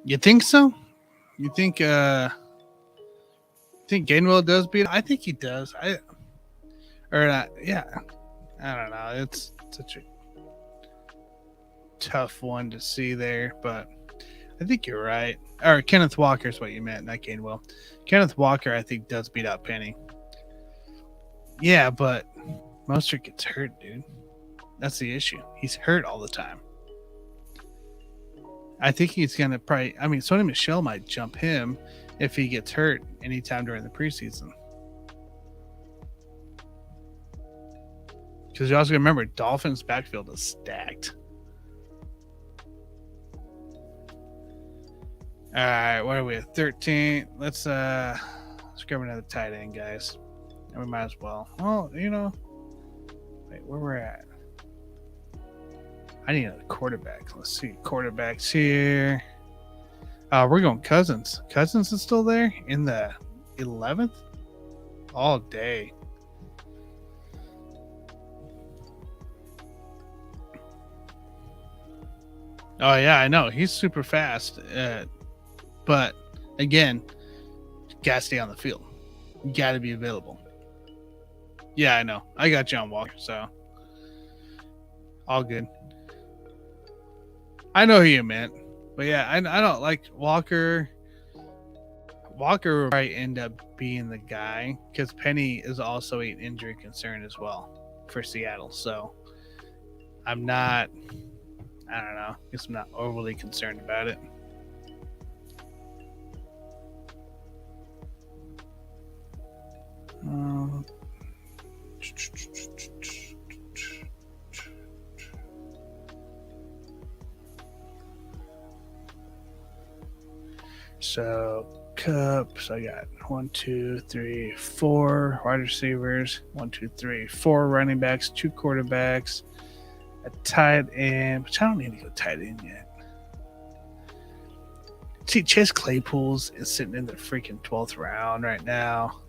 You think so? You think Gainwell does beat? I think he does. Yeah. I don't know. It's such a tough one to see there, but I think you're right. Or Kenneth Walker is what you meant, not Gainwell. Kenneth Walker, I think, does beat out Penny. Yeah, but Mostert gets hurt, dude. That's the issue. He's hurt all the time. I think he's gonna probably. I mean, Sonny Michel might jump him if he gets hurt anytime during the preseason. Because you also gotta remember, Dolphins' backfield is stacked. All right, what are we at? 13. Let's grab another tight end, guys. And we might as well. Oh, wait, where we're at? I need a quarterback. Let's see, quarterbacks here. We're going Cousins. Cousins is still there in the 11th all day. Oh yeah, I know he's super fast. But again, gotta stay on the field. You gotta be available. Yeah, I know. I got John Walker, so all good. I know who you meant, but yeah, I don't like Walker. Walker will probably end up being the guy because Penny is also an injury concern as well for Seattle. So I'm not. I don't know. I guess I'm not overly concerned about it. So Cups, I got 1, 2, 3, 4 wide receivers, 1, 2, 3, 4 running backs, 2 quarterbacks, a tight end, which I don't need to go tight end yet. See, Chase Claypool's is sitting in the freaking 12th round right now.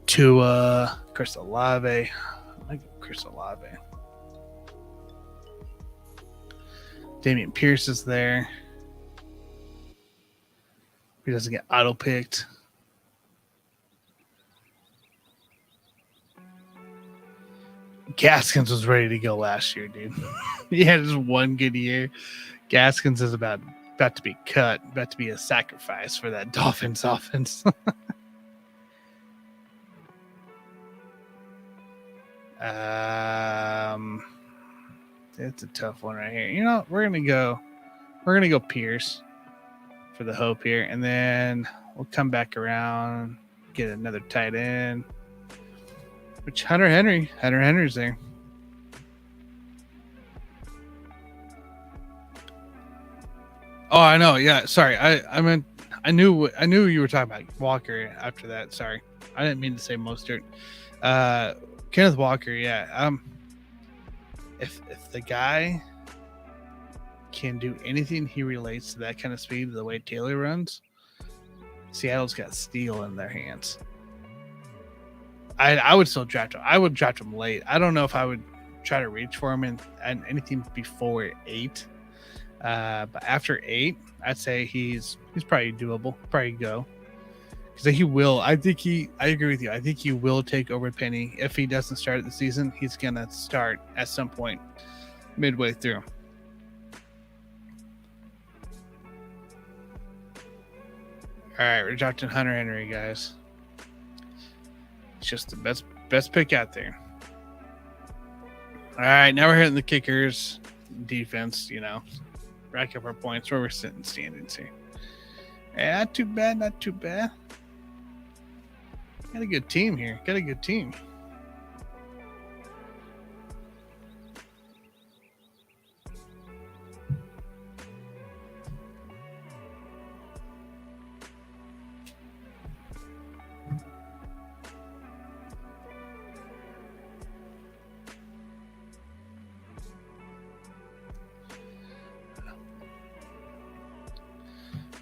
To Chris Olave. I like Chris Olave. Damian Pierce is there. He doesn't get auto picked. Gaskins was ready to go last year, dude. He had just one good year. Gaskins is about to be cut, about to be a sacrifice for that Dolphins offense. It's a tough one right here. You know, we're gonna go Pierce for the hope here, and then we'll come back around, get another tight end. Which Hunter Henry's there. Oh, I know. Yeah, sorry. I meant I knew you were talking about Walker after that. Sorry, I didn't mean to say Mostert. Kenneth Walker. Yeah. If the guy can do anything he relates to that kind of speed, the way Taylor runs, Seattle's got steel in their hands. I would still draft him. I would draft him late. I don't know if I would try to reach for him in anything before 8. But after 8, I'd say he's probably doable. Probably go because he will. I agree with you. I think he will take over Penny if he doesn't start at the season. He's gonna start at some point midway through. All right, we're drafting Hunter Henry, guys. It's just the best pick out there. All right, now we're hitting the kickers, defense. Rack up our points where we're sitting standings here. Yeah, not too bad. Got a good team here.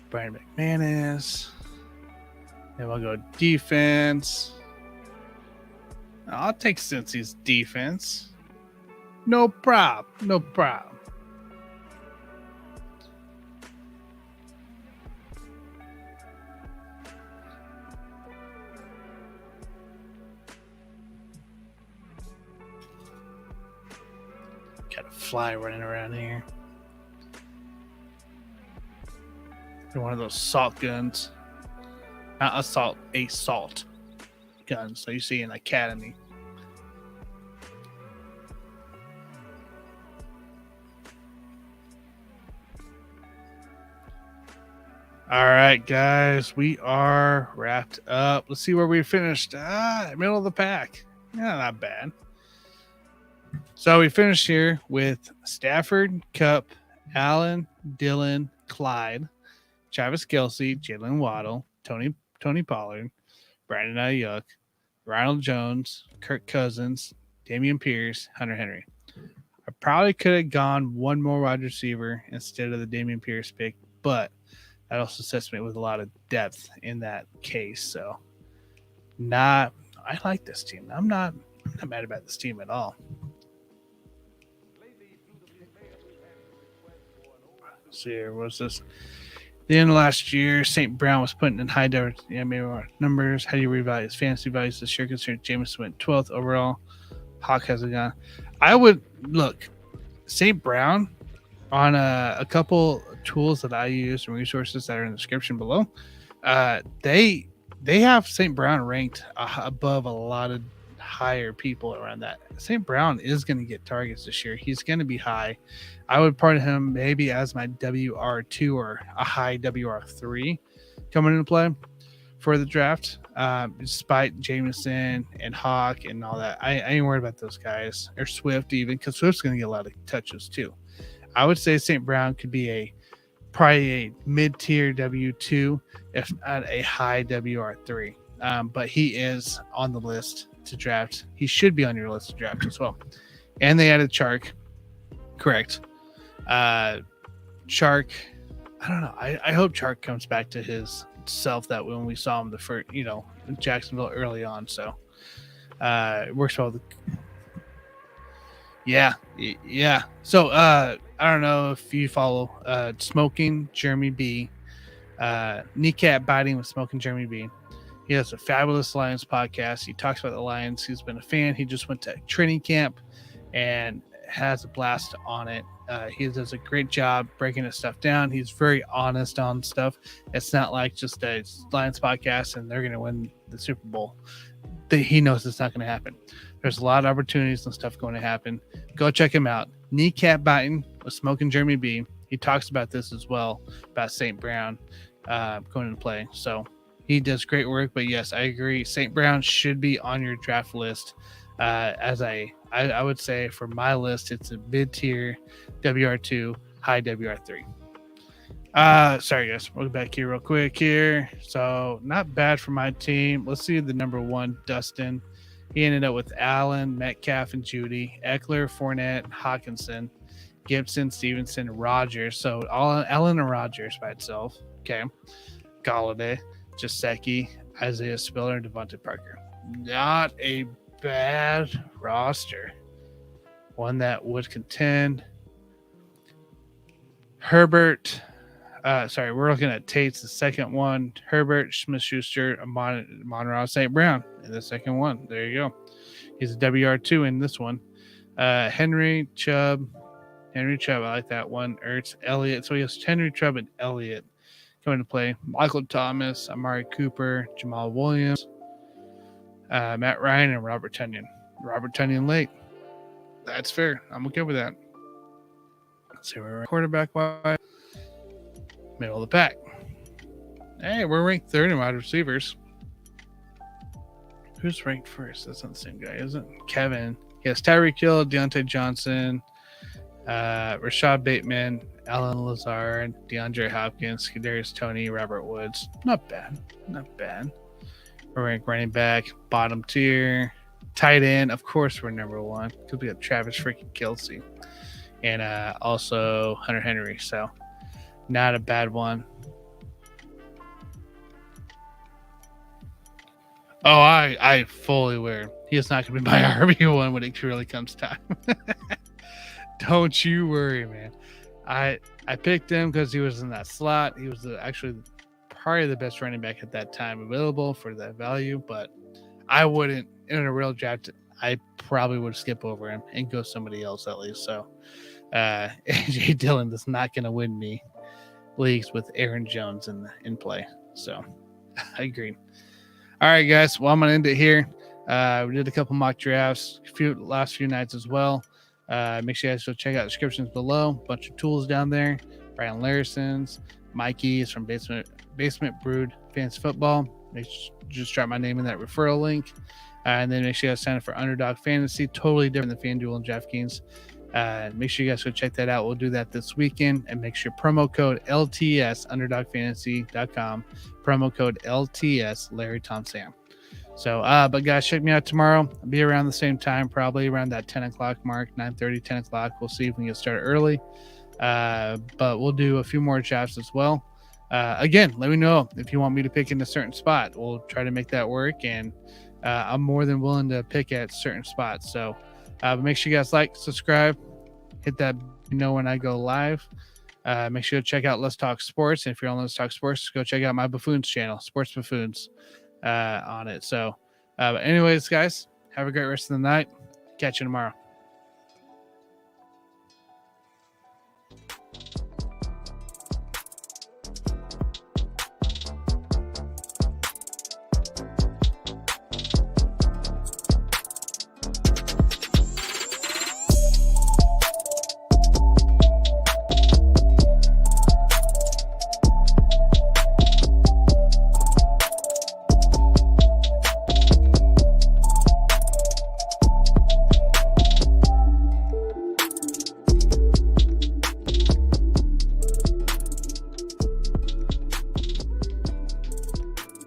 Brian McManus. Then we'll go defense. I'll take Cincy's defense. No problem. Got a fly running around here. They're one of those salt guns. Not assault, assault guns. So you see in Academy. All right, guys, we are wrapped up. Let's see where we finished. Middle of the pack. Yeah, not bad. So we finished here with Stafford, Cup, Allen, Dillon, Clyde, Travis Kelce, Jalen Waddle, Tony Pollard, Brandon Ayuk, Ronald Jones, Kirk Cousins, Damian Pierce, Hunter Henry. I probably could have gone one more wide receiver instead of the Damian Pierce pick, but that also sets me with a lot of depth in that case. So, I like this team. I'm not mad about this team at all. Let's see here. What's this? The end of last year, St. Brown was putting in high numbers. How do you revalue his fantasy values this year? Considering Jameson went 12th overall. Hawk hasn't gone. I would look St. Brown on a couple tools that I use and resources that are in the description below. They have St. Brown ranked above a lot of higher people around that. St. Brown is going to get targets this year. He's going to be high. I would part him maybe as my WR2 or a high WR3 coming into play for the draft. Despite Jameson and Hawk and all that, I ain't worried about those guys, or Swift even, because Swift's going to get a lot of touches too. I would say St. Brown could be probably a mid-tier W2, if not a high WR3. But he is on the list to draft. He should be on your list to draft as well. And they added Chark. Correct. Chark, I don't know. I hope Chark comes back to his self that when we saw him the first, in Jacksonville early on. So it works well. Yeah. So I don't know if you follow Smoking Jeremy B. Kneecap Biting with Smoking Jeremy B. He has a fabulous Lions podcast. He talks about the Lions. He's been a fan. He just went to training camp and has a blast on it. He does a great job breaking his stuff down. He's very honest on stuff. It's not like just a Lions podcast and they're going to win the Super Bowl. He knows it's not going to happen. There's a lot of opportunities and stuff going to happen. Go check him out. Kneecap Biting with Smoking Jeremy B. He talks about this as well, about St. Brown going into play. So he does great work. But yes, I agree. St. Brown should be on your draft list. I would say for my list, it's a mid-tier WR2, high WR3. Sorry guys, we'll go back here real quick here. So not bad for my team. Let's see the number one, Dustin. He ended up with Allen, Metcalf, and Judy, Eckler, Fournette, Hawkinson, Gibson, Stevenson, Rogers. So all Allen and Rogers by itself. Okay. Galladay, Jasecki, Isaiah Spiller, and Devontae Parker. Not a bad roster. One that would contend. Herbert. We're looking at Tate's the second one. Herbert, Smith-Schuster, Monroe, St. Brown in the second one. There you go. He's a WR2 in this one. Henry Chubb. I like that one. Ertz, Elliott. So he has Henry Chubb and Elliott coming to play. Michael Thomas, Amari Cooper, Jamal Williams, Matt Ryan, and Robert Tonyan. Robert Tonyan late. That's fair. I'm okay with that. Let's see where we're quarterback wise. Middle of the pack. Hey, we're ranked third in wide receivers. Who's ranked first? That's not the same guy, is it? Kevin. Yes, Tyreek Hill, Deontay Johnson, Rashad Bateman, Alan Lazard, DeAndre Hopkins, Kadarius Toney, Robert Woods. Not bad. We're ranked running back, bottom tier. Tight end, of course, we're number one because we got Travis freaking Kelce and also Hunter Henry. So not a bad one. Oh, I fully aware he is not going to be my RB1 when it really comes time. Don't you worry, man. I picked him because he was in that slot. He was actually probably the best running back at that time available for that value, but I wouldn't in a real draft. I probably would skip over him and go somebody else at least. So AJ Dillon is not going to win me leagues with Aaron Jones in play. So I agree. All right, guys. Well, I'm going to end it here. We did a couple mock drafts, last few nights as well. Make sure you guys go check out the descriptions below. Bunch of tools down there. Brian Larison's, Mikey is from Basement Brood Fantasy Football. Just drop my name in that referral link. And then make sure you guys sign up for Underdog Fantasy. Totally different than FanDuel and DraftKings. Make sure you guys go check that out. We'll do that this weekend. And make sure promo code LTS, underdogfantasy.com. Promo code LTS, Larry Tom Sam. So, but guys, check me out tomorrow. I'll be around the same time, probably around that 10 o'clock mark, 9:30, 10 o'clock. We'll see if we can get started early. But we'll do a few more drafts as well. Again, let me know if you want me to pick in a certain spot. We'll try to make that work. And I'm more than willing to pick at certain spots. So but make sure you guys like, subscribe, hit that when I go live. Make sure to check out Let's Talk Sports. And if you're on Let's Talk Sports, go check out my Buffoons channel, Sports Buffoons, on it. So anyways, guys, have a great rest of the night. Catch you tomorrow.